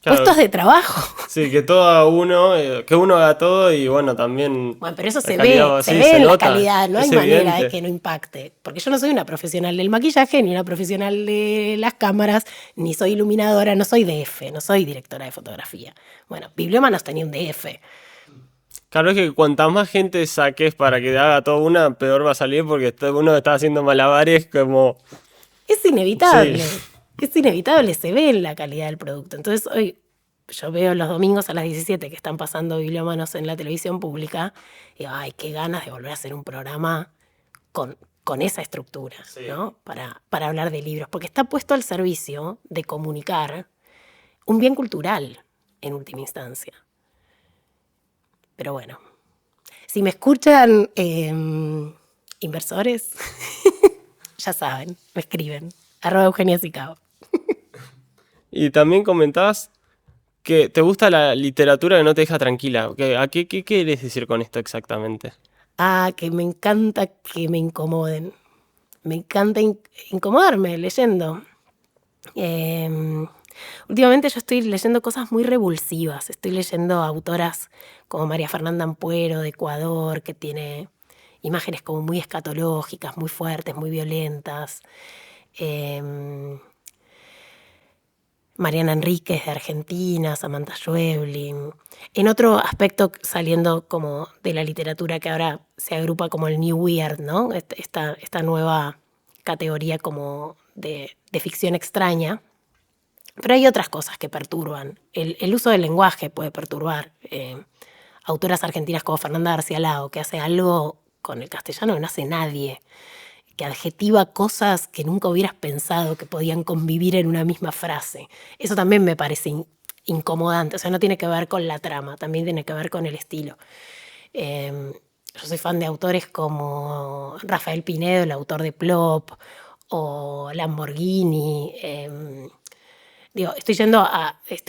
Claro, puestos de trabajo. sí, que todo uno, que uno haga todo y bueno, también Bueno, pero eso la calidad se así ve se en la nota, calidad, no hay es manera de evidente. que no impacte. Porque yo no soy una profesional del maquillaje, ni una profesional de las cámaras, ni soy iluminadora, no soy DF, no soy directora de fotografía. Bueno, Bibliómanos tenía un DF. Claro, es que cuanta más gente saques para que haga todo una, peor va a salir porque uno está haciendo malabares como... Sí, Es inevitable, se ve en la calidad del producto. Entonces hoy yo veo los domingos a las 17 que están pasando Bibliómanos en la televisión pública, y digo, ay, qué ganas de volver a hacer un programa con esa estructura, sí. ¿no? Para hablar de libros, porque está puesto al servicio de comunicar un bien cultural, en última instancia. Pero bueno, si me escuchan inversores, ya saben, me escriben, @Eugenia Sicao. Y también comentabas que te gusta la literatura que no te deja tranquila. ¿Qué quieres decir con esto exactamente? Ah, que me encanta que me incomoden. Me encanta incomodarme leyendo. Eh, Últimamente yo estoy leyendo cosas muy revulsivas. Estoy leyendo autoras como María Fernanda Ampuero de Ecuador, que tiene imágenes como muy escatológicas, muy fuertes, muy violentas. Eh, Mariana Enríquez de Argentina, Samantha Schweblin. En otro aspecto, saliendo como de la literatura que ahora se agrupa como el New Weird, ¿no? Esta nueva categoría como de ficción extraña. Pero hay otras cosas que perturban. El uso del lenguaje puede perturbar. Autoras argentinas como Fernanda García Lago, que hace algo con el castellano que no hace nadie, que adjetiva cosas que nunca hubieras pensado que podían convivir en una misma frase. Eso también me parece incomodante. O sea, no tiene que ver con la trama, también tiene que ver con el estilo. Yo soy fan de autores como Rafael Pinedo, el autor de Plop, o Lamborghini. Digo, estoy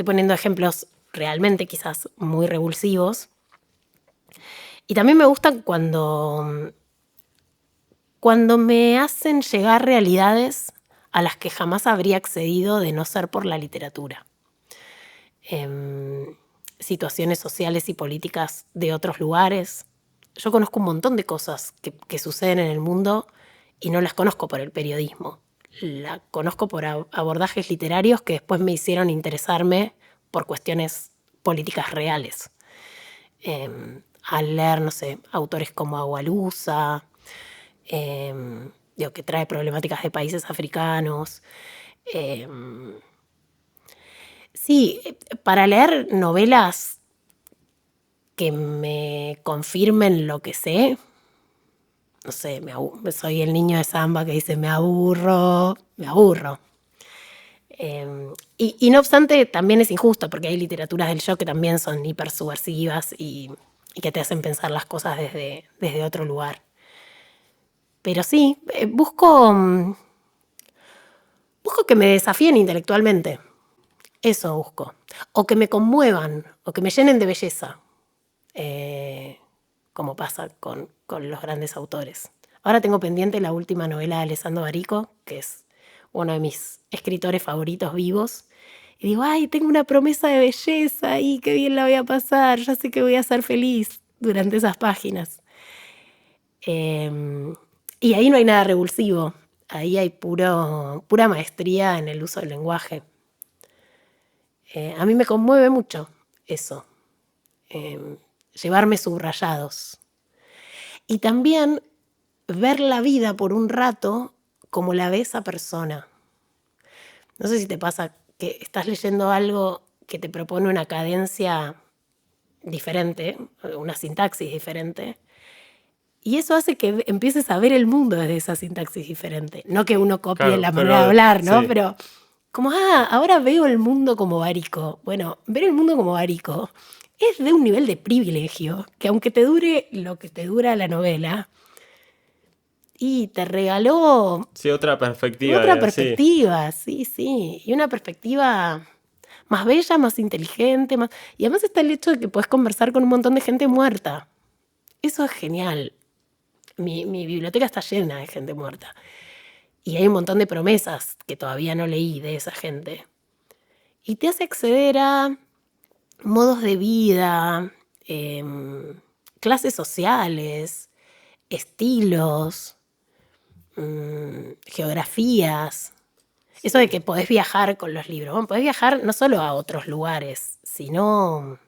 poniendo ejemplos realmente quizás muy revulsivos. Y también me gustan cuando me hacen llegar realidades a las que jamás habría accedido de no ser por la literatura. Situaciones sociales y políticas de otros lugares. Yo conozco un montón de cosas que suceden en el mundo y no las conozco por el periodismo. La conozco por abordajes literarios que después me hicieron interesarme por cuestiones políticas reales. Al leer, no sé, autores como Agualusa, que trae problemáticas de países africanos. Eh, sí, para leer novelas que me confirmen lo que sé, no sé, soy el niño de Samba que dice me aburro. Y no obstante, también es injusto porque hay literaturas del yo que también son hipersubversivas y que te hacen pensar las cosas desde otro lugar. Pero sí, busco que me desafíen intelectualmente. Eso busco. O que me conmuevan, o que me llenen de belleza, como pasa con los grandes autores. Ahora tengo pendiente la última novela de Alessandro Barico, que es uno de mis escritores favoritos vivos. Y digo, ay, tengo una promesa de belleza y qué bien la voy a pasar, ya sé que voy a ser feliz durante esas páginas. Y ahí no hay nada revulsivo, ahí hay pura maestría en el uso del lenguaje. A mí me conmueve mucho eso, llevarme subrayados. Y también ver la vida por un rato como la ve esa persona. No sé si te pasa que estás leyendo algo que te propone una cadencia diferente, una sintaxis diferente. Y eso hace que empieces a ver el mundo desde esa sintaxis diferente. No que uno copie Claro, la pero manera de hablar, ¿no? sí. Pero como, ahora veo el mundo como Bárico. Bueno, ver el mundo como Bárico es de un nivel de privilegio que aunque te dure lo que te dura la novela, y te regaló Sí, otra perspectiva, otra sí. perspectiva, sí, sí. Y una perspectiva más bella, más inteligente, más... Y además está el hecho de que puedes conversar con un montón de gente muerta. Eso es genial. Mi biblioteca está llena de gente muerta. Y hay un montón de promesas que todavía no leí de esa gente. Y te hace acceder a modos de vida, clases sociales, estilos, geografías. Eso de que podés viajar con los libros. Bueno, podés viajar no solo a otros lugares, sino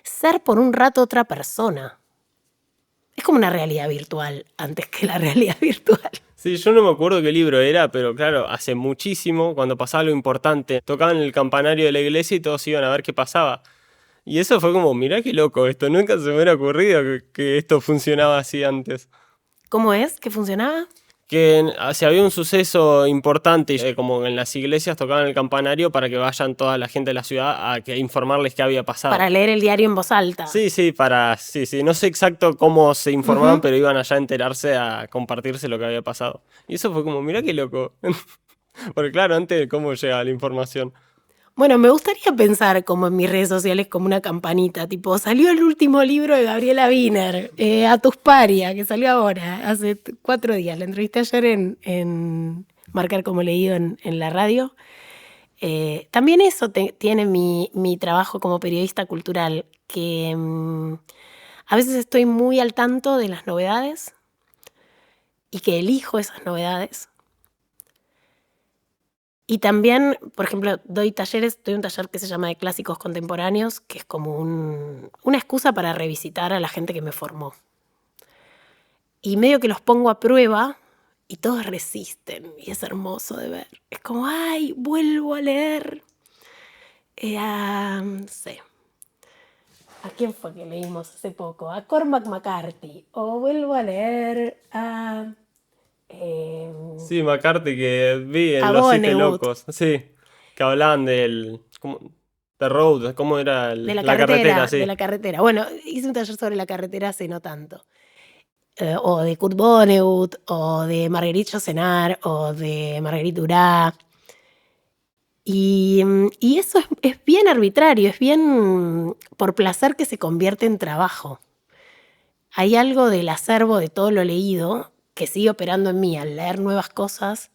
ser por un rato otra persona. Es como una realidad virtual antes que la realidad virtual. Sí, yo no me acuerdo qué libro era, pero claro, hace muchísimo, cuando pasaba lo importante, tocaban el campanario de la iglesia y todos iban a ver qué pasaba. Y eso fue como, mirá qué loco esto, nunca se me hubiera ocurrido que esto funcionaba así antes. ¿Cómo es? ¿Que funcionaba? Que si había un suceso importante, como en las iglesias tocaban el campanario para que vayan toda la gente de la ciudad a informarles qué había pasado. Para leer el diario en voz alta. Sí, sí, sí, no sé exacto cómo se informaban, Ujú. pero iban allá a enterarse, a compartirse lo que había pasado. Y eso fue como, mirá qué loco. Porque claro, antes, ¿cómo llega la información? Bueno, me gustaría pensar como en mis redes sociales como una campanita, tipo, salió el último libro de Gabriela Wiener, Atusparia, que salió ahora, hace 4 días. La entrevisté ayer en Marcar como leído en la radio. También eso tiene mi trabajo como periodista cultural, que a veces estoy muy al tanto de las novedades y que elijo esas novedades. Y también, por ejemplo, doy un taller que se llama de clásicos contemporáneos, que es como una excusa para revisitar a la gente que me formó. Y medio que los pongo a prueba y todos resisten, y es hermoso de ver. Es como, ay, vuelvo a leer. No sé, ¿a quién fue que leímos hace poco? A Cormac McCarthy. O vuelvo a leer Sí, McCarthy que vi a en Los Siete Vonnegut. Locos, sí, que hablaban The Road, ¿cómo era? La carretera, De sí. la carretera. Bueno, hice un taller sobre la carretera hace no tanto. O de Kurt Vonnegut, o de Marguerite Yourcenar, o de Marguerite Duras. Y eso es bien arbitrario, es bien por placer que se convierte en trabajo. Hay algo del acervo de todo lo leído que sigue operando en mí al leer nuevas cosas,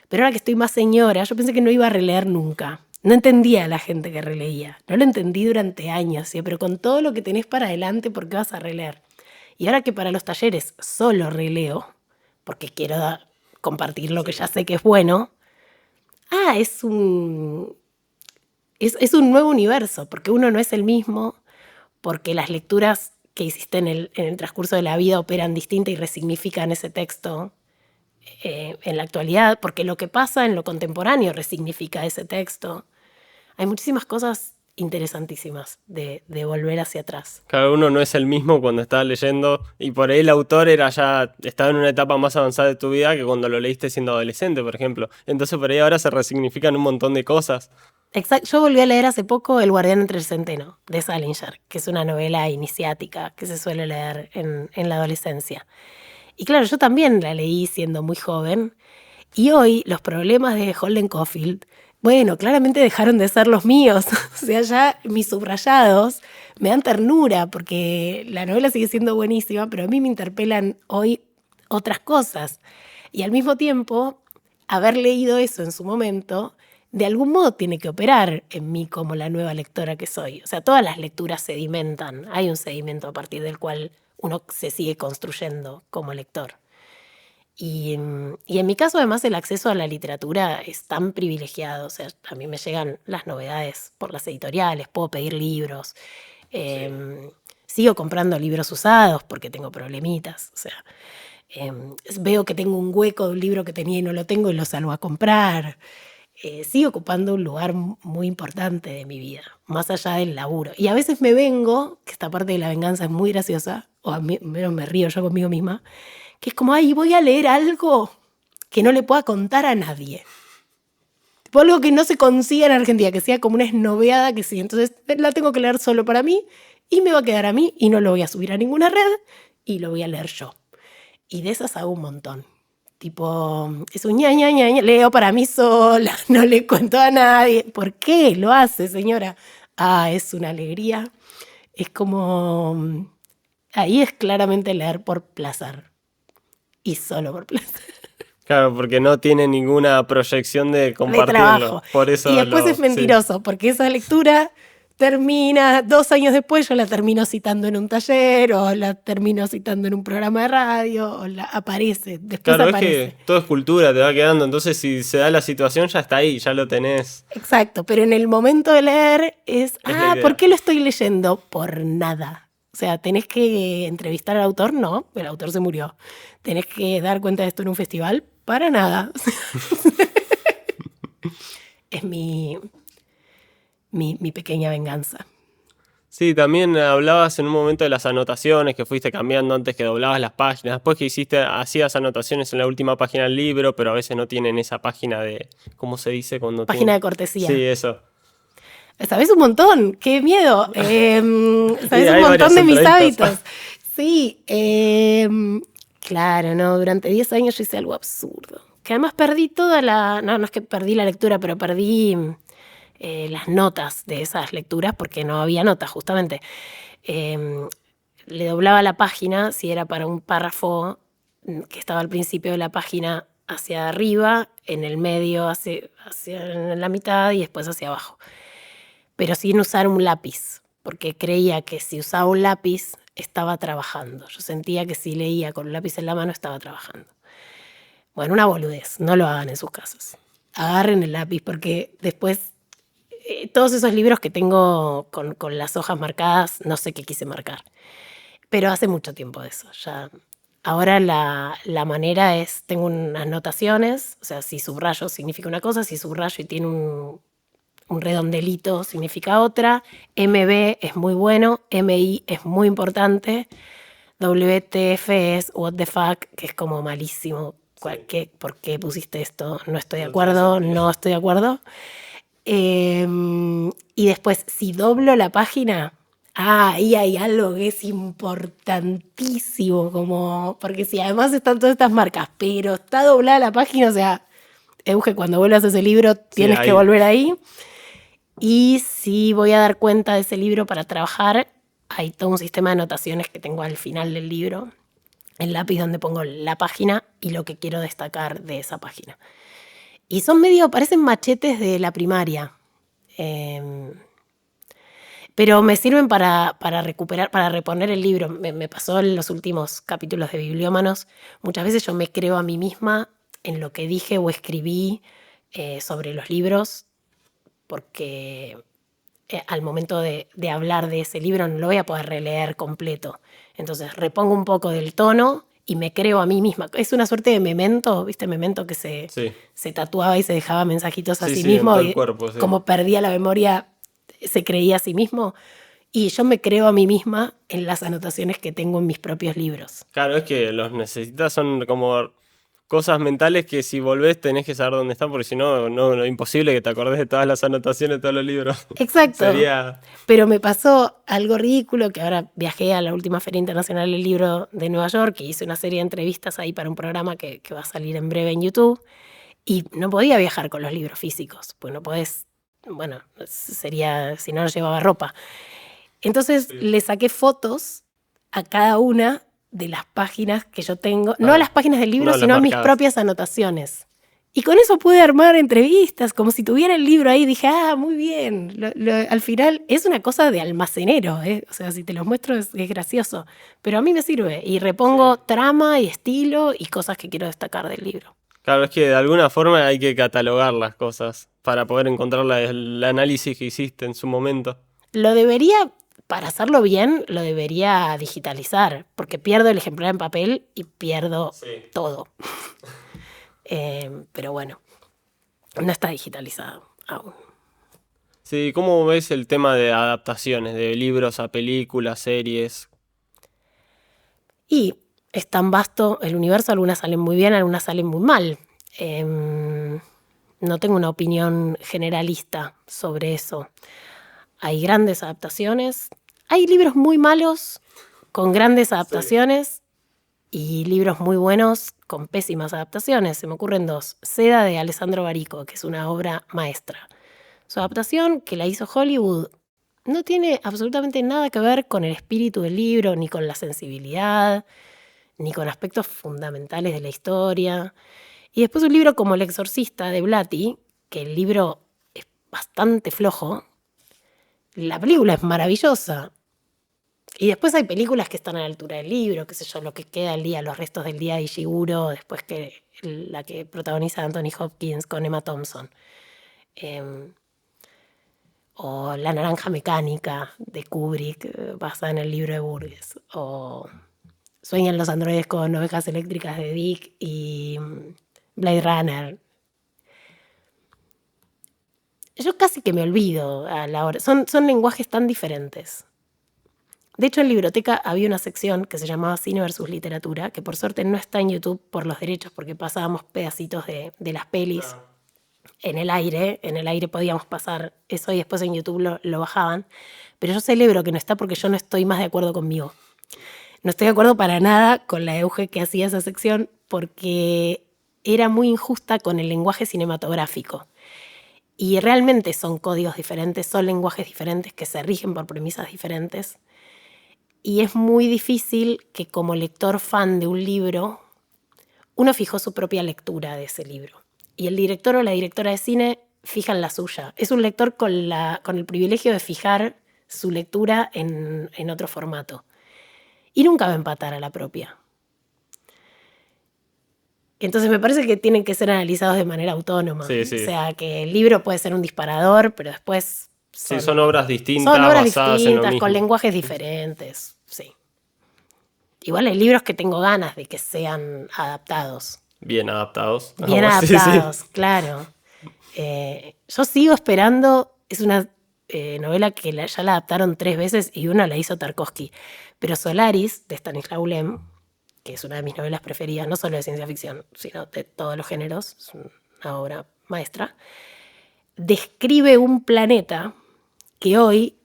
pero ahora que estoy más señora, yo pensé que no iba a releer nunca. No entendía a la gente que releía. No lo entendí durante años, ¿sí? Pero con todo lo que tenés para adelante, ¿por qué vas a releer? Y ahora que para los talleres solo releo, porque quiero compartir lo que Sí. ya sé que es bueno, es un nuevo universo, porque uno no es el mismo, porque las lecturas que hiciste en el transcurso de la vida operan distinta y resignifican ese texto en la actualidad, porque lo que pasa en lo contemporáneo resignifica ese texto. Hay muchísimas cosas interesantísimas de volver hacia atrás. Cada uno no es el mismo cuando estaba leyendo y por ahí el autor estaba en una etapa más avanzada de tu vida que cuando lo leíste siendo adolescente, por ejemplo. Entonces por ahí ahora se resignifican un montón de cosas. Exacto. Yo volví a leer hace poco El guardián entre el centeno, de Salinger, que es una novela iniciática que se suele leer en la adolescencia. Y claro, yo también la leí siendo muy joven. Y hoy los problemas de Holden Caulfield, bueno, claramente dejaron de ser los míos. O sea, ya mis subrayados me dan ternura porque la novela sigue siendo buenísima, pero a mí me interpelan hoy otras cosas. Y al mismo tiempo, haber leído eso en su momento, de algún modo tiene que operar en mí como la nueva lectora que soy. O sea, todas las lecturas sedimentan. Hay un sedimento a partir del cual uno se sigue construyendo como lector. Y en mi caso, además, el acceso a la literatura es tan privilegiado. O sea, a mí me llegan las novedades por las editoriales, puedo pedir libros. Sí. Sigo comprando libros usados porque tengo problemitas. O sea, veo que tengo un hueco de un libro que tenía y no lo tengo y lo salgo a comprar. sigue ocupando un lugar muy importante de mi vida, más allá del laburo. Y a veces me vengo, que esta parte de la venganza es muy graciosa, o a mí menos me río yo conmigo misma, que es como, ay, voy a leer algo que no le pueda contar a nadie. Tipo algo que no se consiga en Argentina, que sea como una esnoveada que sí. Entonces la tengo que leer solo para mí y me va a quedar a mí y no lo voy a subir a ninguna red y lo voy a leer yo. Y de esas hago un montón. Tipo, es un ña, leo para mí sola, no le cuento a nadie. ¿Por qué lo hace, señora? Ah, es una alegría. Es como... Ahí es claramente leer por placer. Y solo por placer. Claro, porque no tiene ninguna proyección de De trabajo. compartirlo. Por eso Y después es sí. mentiroso, porque esa lectura termina 2 años después, yo la termino citando en un taller, o la termino citando en un programa de radio, o la aparece, después Claro, es aparece. que todo es cultura, te va quedando. Entonces, si se da la situación, ya está ahí, ya lo tenés. Exacto, pero en el momento de leer es, Es la idea. ¿por qué lo estoy leyendo? Por nada. O sea, ¿tenés que entrevistar al autor? No, el autor se murió. ¿Tenés que dar cuenta de esto en un festival? Para nada. Es mi pequeña venganza. Sí, también hablabas en un momento de las anotaciones que fuiste cambiando antes que doblabas las páginas. Después que hacías anotaciones en la última página del libro, pero a veces no tienen esa página de, ¿cómo se dice? Página de cortesía. Sí, eso. Sabés un montón, qué miedo. Sabés un montón de mis hábitos. Sí, claro, no, durante 10 años yo hice algo absurdo. Que además perdí toda la... No es que perdí la lectura, pero perdí las notas de esas lecturas porque no había notas, justamente. Le doblaba la página, si era para un párrafo que estaba al principio de la página hacia arriba, en el medio hacia la mitad y después hacia abajo. Pero sin usar un lápiz, porque creía que si usaba un lápiz estaba trabajando. Yo sentía que si leía con un lápiz en la mano estaba trabajando. Bueno, una boludez, no lo hagan en sus casas. Agarren el lápiz, porque después todos esos libros que tengo con las hojas marcadas, no sé qué quise marcar. Pero hace mucho tiempo de eso. Ya. Ahora la manera es, tengo unas notaciones, o sea, si subrayo significa una cosa, si subrayo y tiene un redondelito significa otra, MB es muy bueno, MI es muy importante, WTF es what the fuck, que es como malísimo. ¿Por qué pusiste esto? No estoy de acuerdo, no estoy de acuerdo. Y después, si doblo la página, ahí hay algo que es importantísimo, como, porque si además están todas estas marcas, pero está doblada la página, o sea, Euge, cuando vuelvas a ese libro tienes que volver ahí. Y si voy a dar cuenta de ese libro para trabajar, hay todo un sistema de anotaciones que tengo al final del libro, el lápiz donde pongo la página y lo que quiero destacar de esa página. Y son parecen machetes de la primaria, pero me sirven para recuperar, para reponer el libro. Me pasó en los últimos capítulos de Bibliómanos, muchas veces yo me creo a mí misma en lo que dije o escribí sobre los libros, porque al momento de hablar de ese libro no lo voy a poder releer completo. Entonces repongo un poco del tono y me creo a mí misma. Es una suerte de memento, ¿viste? Memento que se tatuaba y se dejaba mensajitos a sí mismo. En todo el cuerpo, sí. Como perdía la memoria, se creía a sí mismo. Y yo me creo a mí misma en las anotaciones que tengo en mis propios libros. Claro, es que los necesitas, son como cosas mentales que si volvés tenés que saber dónde están, porque si no, no, imposible que te acordes de todas las anotaciones de todos los libros. Exacto. Sería... Pero me pasó algo ridículo, que ahora viajé a la última Feria Internacional del Libro de Nueva York y hice una serie de entrevistas ahí para un programa que va a salir en breve en YouTube, y no podía viajar con los libros físicos, pues no podés, bueno, sería, si no, no llevaba ropa. Entonces le saqué fotos a cada una de las páginas que yo tengo, no a las páginas del libro, sino a mis propias anotaciones. Y con eso pude armar entrevistas, como si tuviera el libro ahí. Dije, muy bien. Al final es una cosa de almacenero, ¿eh? O sea, si te los muestro es gracioso. Pero a mí me sirve. Y repongo trama y estilo y cosas que quiero destacar del libro. Claro, es que de alguna forma hay que catalogar las cosas para poder encontrar el análisis que hiciste en su momento. Para hacerlo bien, lo debería digitalizar, porque pierdo el ejemplar en papel y pierdo todo. Pero bueno. No está digitalizado aún. Sí, ¿cómo ves el tema de adaptaciones de libros a películas, series? Y es tan vasto el universo, algunas salen muy bien, algunas salen muy mal. No tengo una opinión generalista sobre eso. Hay grandes adaptaciones, hay libros muy malos con grandes adaptaciones y libros muy buenos con pésimas adaptaciones. Se me ocurren dos. Seda de Alessandro Barico, que es una obra maestra. Su adaptación, que la hizo Hollywood, no tiene absolutamente nada que ver con el espíritu del libro, ni con la sensibilidad, ni con aspectos fundamentales de la historia. Y después un libro como El Exorcista de Blatty, que el libro es bastante flojo, la película es maravillosa. Y después hay películas que están a la altura del libro, qué sé yo, Lo que queda del día, Los restos del día de Ishiguro, después que la que protagoniza Anthony Hopkins con Emma Thompson. Eh, o La naranja mecánica de Kubrick, basada en el libro de Burgess. O Sueñan los androides con ovejas eléctricas de Dick y Blade Runner. Yo casi que me olvido a la hora. Son lenguajes tan diferentes. De hecho, en Libroteca había una sección que se llamaba Cine versus Literatura, que por suerte no está en YouTube por los derechos, porque pasábamos pedacitos de las pelis en el aire. En el aire podíamos pasar eso y después en YouTube lo bajaban. Pero yo celebro que no está porque yo no estoy más de acuerdo conmigo. No estoy de acuerdo para nada con la Euge que hacía esa sección porque era muy injusta con el lenguaje cinematográfico. Y realmente son códigos diferentes, son lenguajes diferentes que se rigen por premisas diferentes. Y es muy difícil que como lector fan de un libro, uno fijó su propia lectura de ese libro. Y el director o la directora de cine fijan la suya. Es un lector con el privilegio de fijar su lectura en otro formato. Y nunca va a empatar a la propia. Entonces me parece que tienen que ser analizados de manera autónoma. Sí, O sí. sea, que el libro puede ser un disparador, pero después Sí, son obras distintas, son obras basadas en lo distintas, con mismo. lenguajes diferentes. Sí. Igual hay libros que tengo ganas de que sean adaptados. Bien adaptados. Bien Sí, sí. adaptados, claro. Yo sigo esperando, es una novela que ya la adaptaron 3 veces y una la hizo Tarkovsky. Pero Solaris, de Stanislaw Lem, que es una de mis novelas preferidas, no solo de ciencia ficción, sino de todos los géneros, es una obra maestra, describe un planeta que hoy,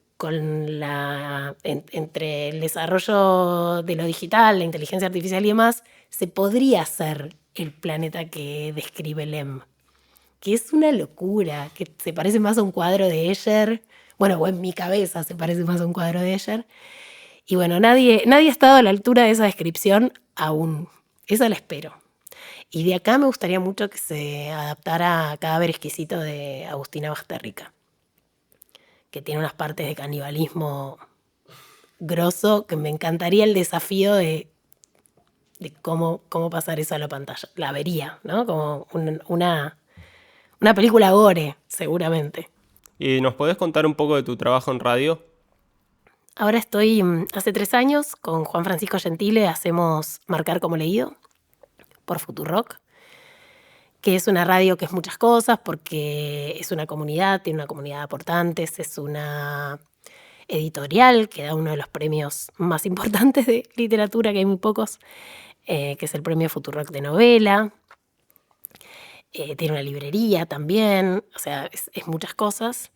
entre el desarrollo de lo digital, la inteligencia artificial y demás, se podría hacer el planeta que describe Lem. Que es una locura, que se parece más a un cuadro de Escher. Bueno, o en mi cabeza se parece más a un cuadro de Escher. Y bueno, nadie ha estado a la altura de esa descripción aún. Esa la espero. Y de acá me gustaría mucho que se adaptara a Cadáver Exquisito de Agustina Basterrica, que tiene unas partes de canibalismo grosso, que me encantaría el desafío de cómo pasar eso a la pantalla. La vería, ¿no? Como una película gore, seguramente. ¿Y nos podés contar un poco de tu trabajo en radio? Ahora estoy, hace 3 años, con Juan Francisco Gentile, hacemos Marcar como leído por Futurock, que es una radio que es muchas cosas, porque es una comunidad, tiene una comunidad de aportantes, es una editorial que da uno de los premios más importantes de literatura, que hay muy pocos, que es el premio Futurock de novela. Tiene una librería también, o sea, es muchas cosas.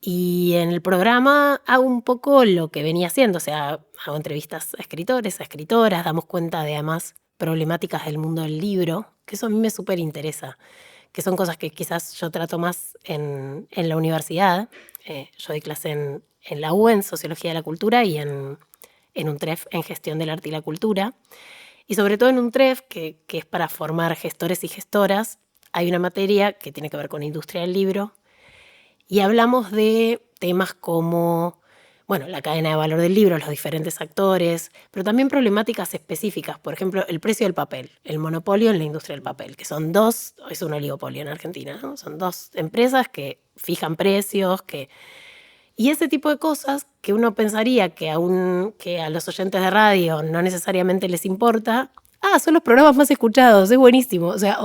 Y en el programa hago un poco lo que venía haciendo, o sea, hago entrevistas a escritores, a escritoras, damos cuenta de además problemáticas del mundo del libro, que eso a mí me súper interesa, que son cosas que quizás yo trato más en la universidad. Yo doy clase en la U en Sociología de la Cultura y en UNTREF en Gestión del Arte y la Cultura. Y sobre todo en UNTREF, que es para formar gestores y gestoras, hay una materia que tiene que ver con industria del libro, y hablamos de temas como, bueno, la cadena de valor del libro, los diferentes actores, pero también problemáticas específicas. Por ejemplo, el precio del papel, el monopolio en la industria del papel, que son dos, es un oligopolio en Argentina, ¿no? Son 2 empresas que fijan precios, y ese tipo de cosas que uno pensaría que a los oyentes de radio no necesariamente les importa. Son los programas más escuchados, es buenísimo. O sea,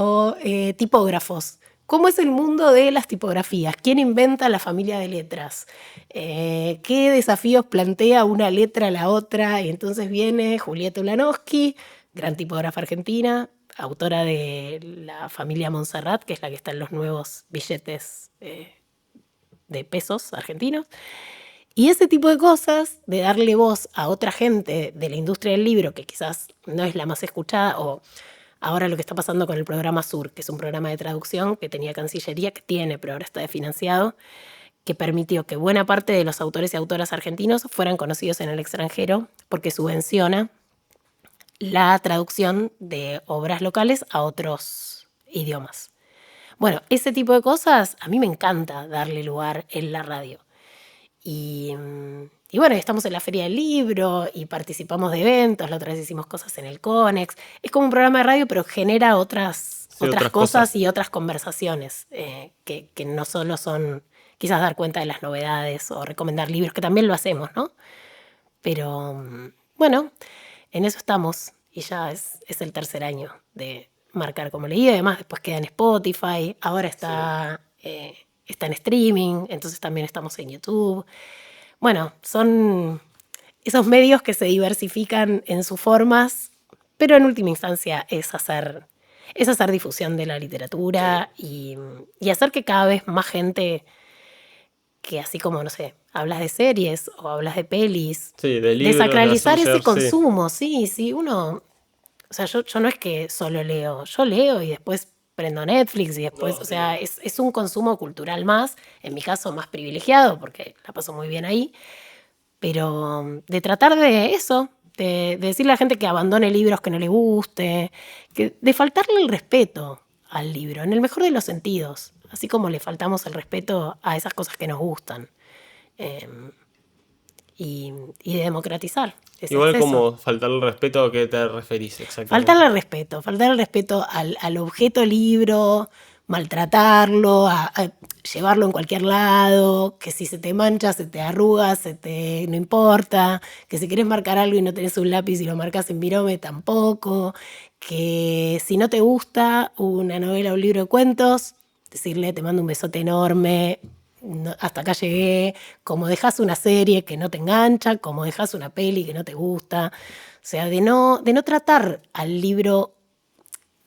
tipógrafos. ¿Cómo es el mundo de las tipografías? ¿Quién inventa la familia de letras? ¿Qué desafíos plantea una letra a la otra? Y entonces viene Julieta Ulanowski, gran tipógrafa argentina, autora de la familia Montserrat, que es la que está en los nuevos billetes de pesos argentinos. Y ese tipo de cosas, de darle voz a otra gente de la industria del libro, que quizás no es la más escuchada, o ahora lo que está pasando con el programa Sur, que es un programa de traducción que tenía Cancillería, que tiene, pero ahora está desfinanciado, que permitió que buena parte de los autores y autoras argentinos fueran conocidos en el extranjero, porque subvenciona la traducción de obras locales a otros idiomas. Bueno, ese tipo de cosas a mí me encanta darle lugar en la radio. Y bueno, estamos en la Feria del Libro y participamos de eventos, la otra vez hicimos cosas en el Conex. Es como un programa de radio, pero genera otras cosas y otras conversaciones que no solo son quizás dar cuenta de las novedades o recomendar libros, que también lo hacemos, ¿no? Pero bueno, en eso estamos y ya es el tercer año de marcar como leído. Además, después queda en Spotify, ahora está en streaming, entonces también estamos en YouTube. Bueno, son esos medios que se diversifican en sus formas, pero en última instancia es hacer difusión de la literatura y hacer que cada vez más gente, que así como, no sé, hablas de series o hablas de pelis, Sí, de libros, desacralizar de ese hacer, consumo, sí, uno... O sea, yo no es que solo leo, yo leo y después prendo Netflix y después, o sea, es un consumo cultural más, en mi caso más privilegiado, porque la paso muy bien ahí, pero de tratar de eso, de decirle a la gente que abandone libros que no le guste, de faltarle el respeto al libro, en el mejor de los sentidos, así como le faltamos el respeto a esas cosas que nos gustan, y de democratizar ese Igual acceso. como faltarle el respeto, ¿a qué te referís exactamente? Faltarle respeto al objeto libro, maltratarlo, a llevarlo en cualquier lado, que si se te mancha, se te arruga, no importa, que si querés marcar algo y no tenés un lápiz y lo marcas en virome tampoco, que si no te gusta una novela o un libro de cuentos, decirle te mando un besote enorme, hasta acá llegué, como dejas una serie que no te engancha, como dejas una peli que no te gusta. O sea, de no tratar al libro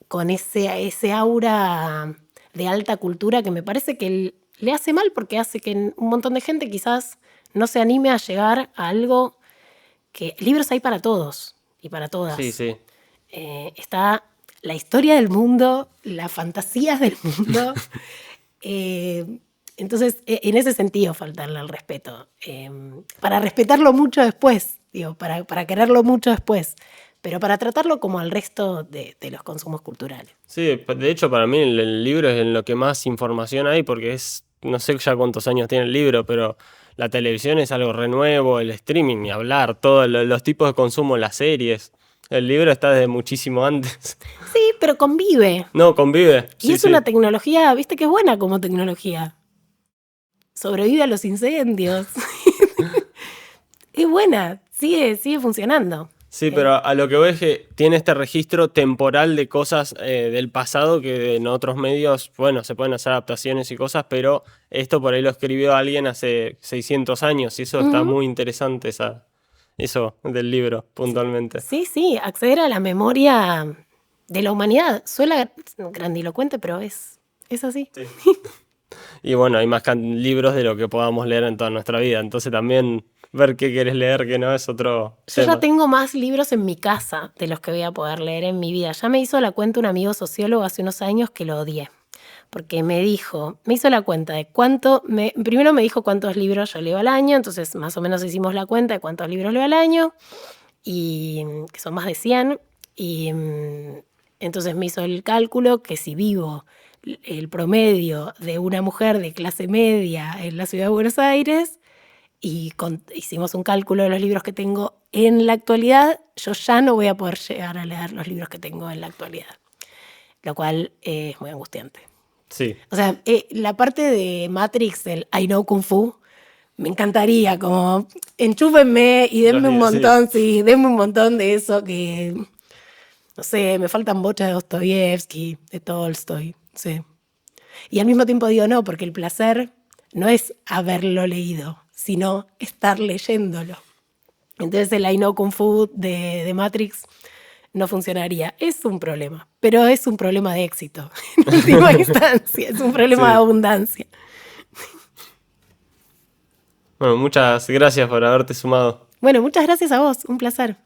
con ese aura de alta cultura que me parece que le hace mal, porque hace que un montón de gente quizás no se anime a llegar a algo que... Libros hay para todos y para todas. Sí. Está la historia del mundo, las fantasías del mundo. Entonces, en ese sentido, faltarle al respeto. Para respetarlo mucho después, digo, para quererlo mucho después, pero para tratarlo como al resto de los consumos culturales. Sí, de hecho para mí el libro es en lo que más información hay porque no sé ya cuántos años tiene el libro, pero la televisión es algo renuevo, el streaming, ni hablar, todos los tipos de consumo, las series. El libro está desde muchísimo antes. Sí, pero convive. No, convive. Y es una tecnología, viste que es buena como tecnología. Sobrevive a los incendios. Es buena, sigue funcionando. Sí, pero a lo que voy es que tiene este registro temporal de cosas del pasado que en otros medios, bueno, se pueden hacer adaptaciones y cosas, pero esto por ahí lo escribió alguien hace 600 años y eso está muy interesante, eso del libro, puntualmente. Sí, acceder a la memoria de la humanidad. Suena grandilocuente, pero es así. Sí. Y bueno, hay más libros de lo que podamos leer en toda nuestra vida, entonces también ver qué querés leer, que no es otro Yo tema. ya tengo más libros en mi casa de los que voy a poder leer en mi vida. Ya me hizo la cuenta un amigo sociólogo hace unos años que lo odié. Porque me hizo la cuenta de primero me dijo cuántos libros yo leo al año, entonces más o menos hicimos la cuenta de cuántos libros leo al año, y que son más de 100, y entonces me hizo el cálculo que si vivo el promedio de una mujer de clase media en la ciudad de Buenos Aires, y hicimos un cálculo de los libros que tengo en la actualidad, yo ya no voy a poder llegar a leer los libros que tengo en la actualidad, lo cual es muy angustiante. Sí. O sea, la parte de Matrix, el I know Kung Fu, me encantaría, como enchúfenme y denme un montón, sí, denme un montón de eso que, no sé, me faltan bochas de Dostoyevsky, de Tolstoy, sí. Y al mismo tiempo digo no, porque el placer no es haberlo leído, sino estar leyéndolo. Entonces el I Know Kung Fu de Matrix no funcionaría. Es un problema, pero es un problema de éxito. En última instancia, es un problema de Sí. abundancia. Bueno, muchas gracias por haberte sumado. Bueno, muchas gracias a vos, un placer.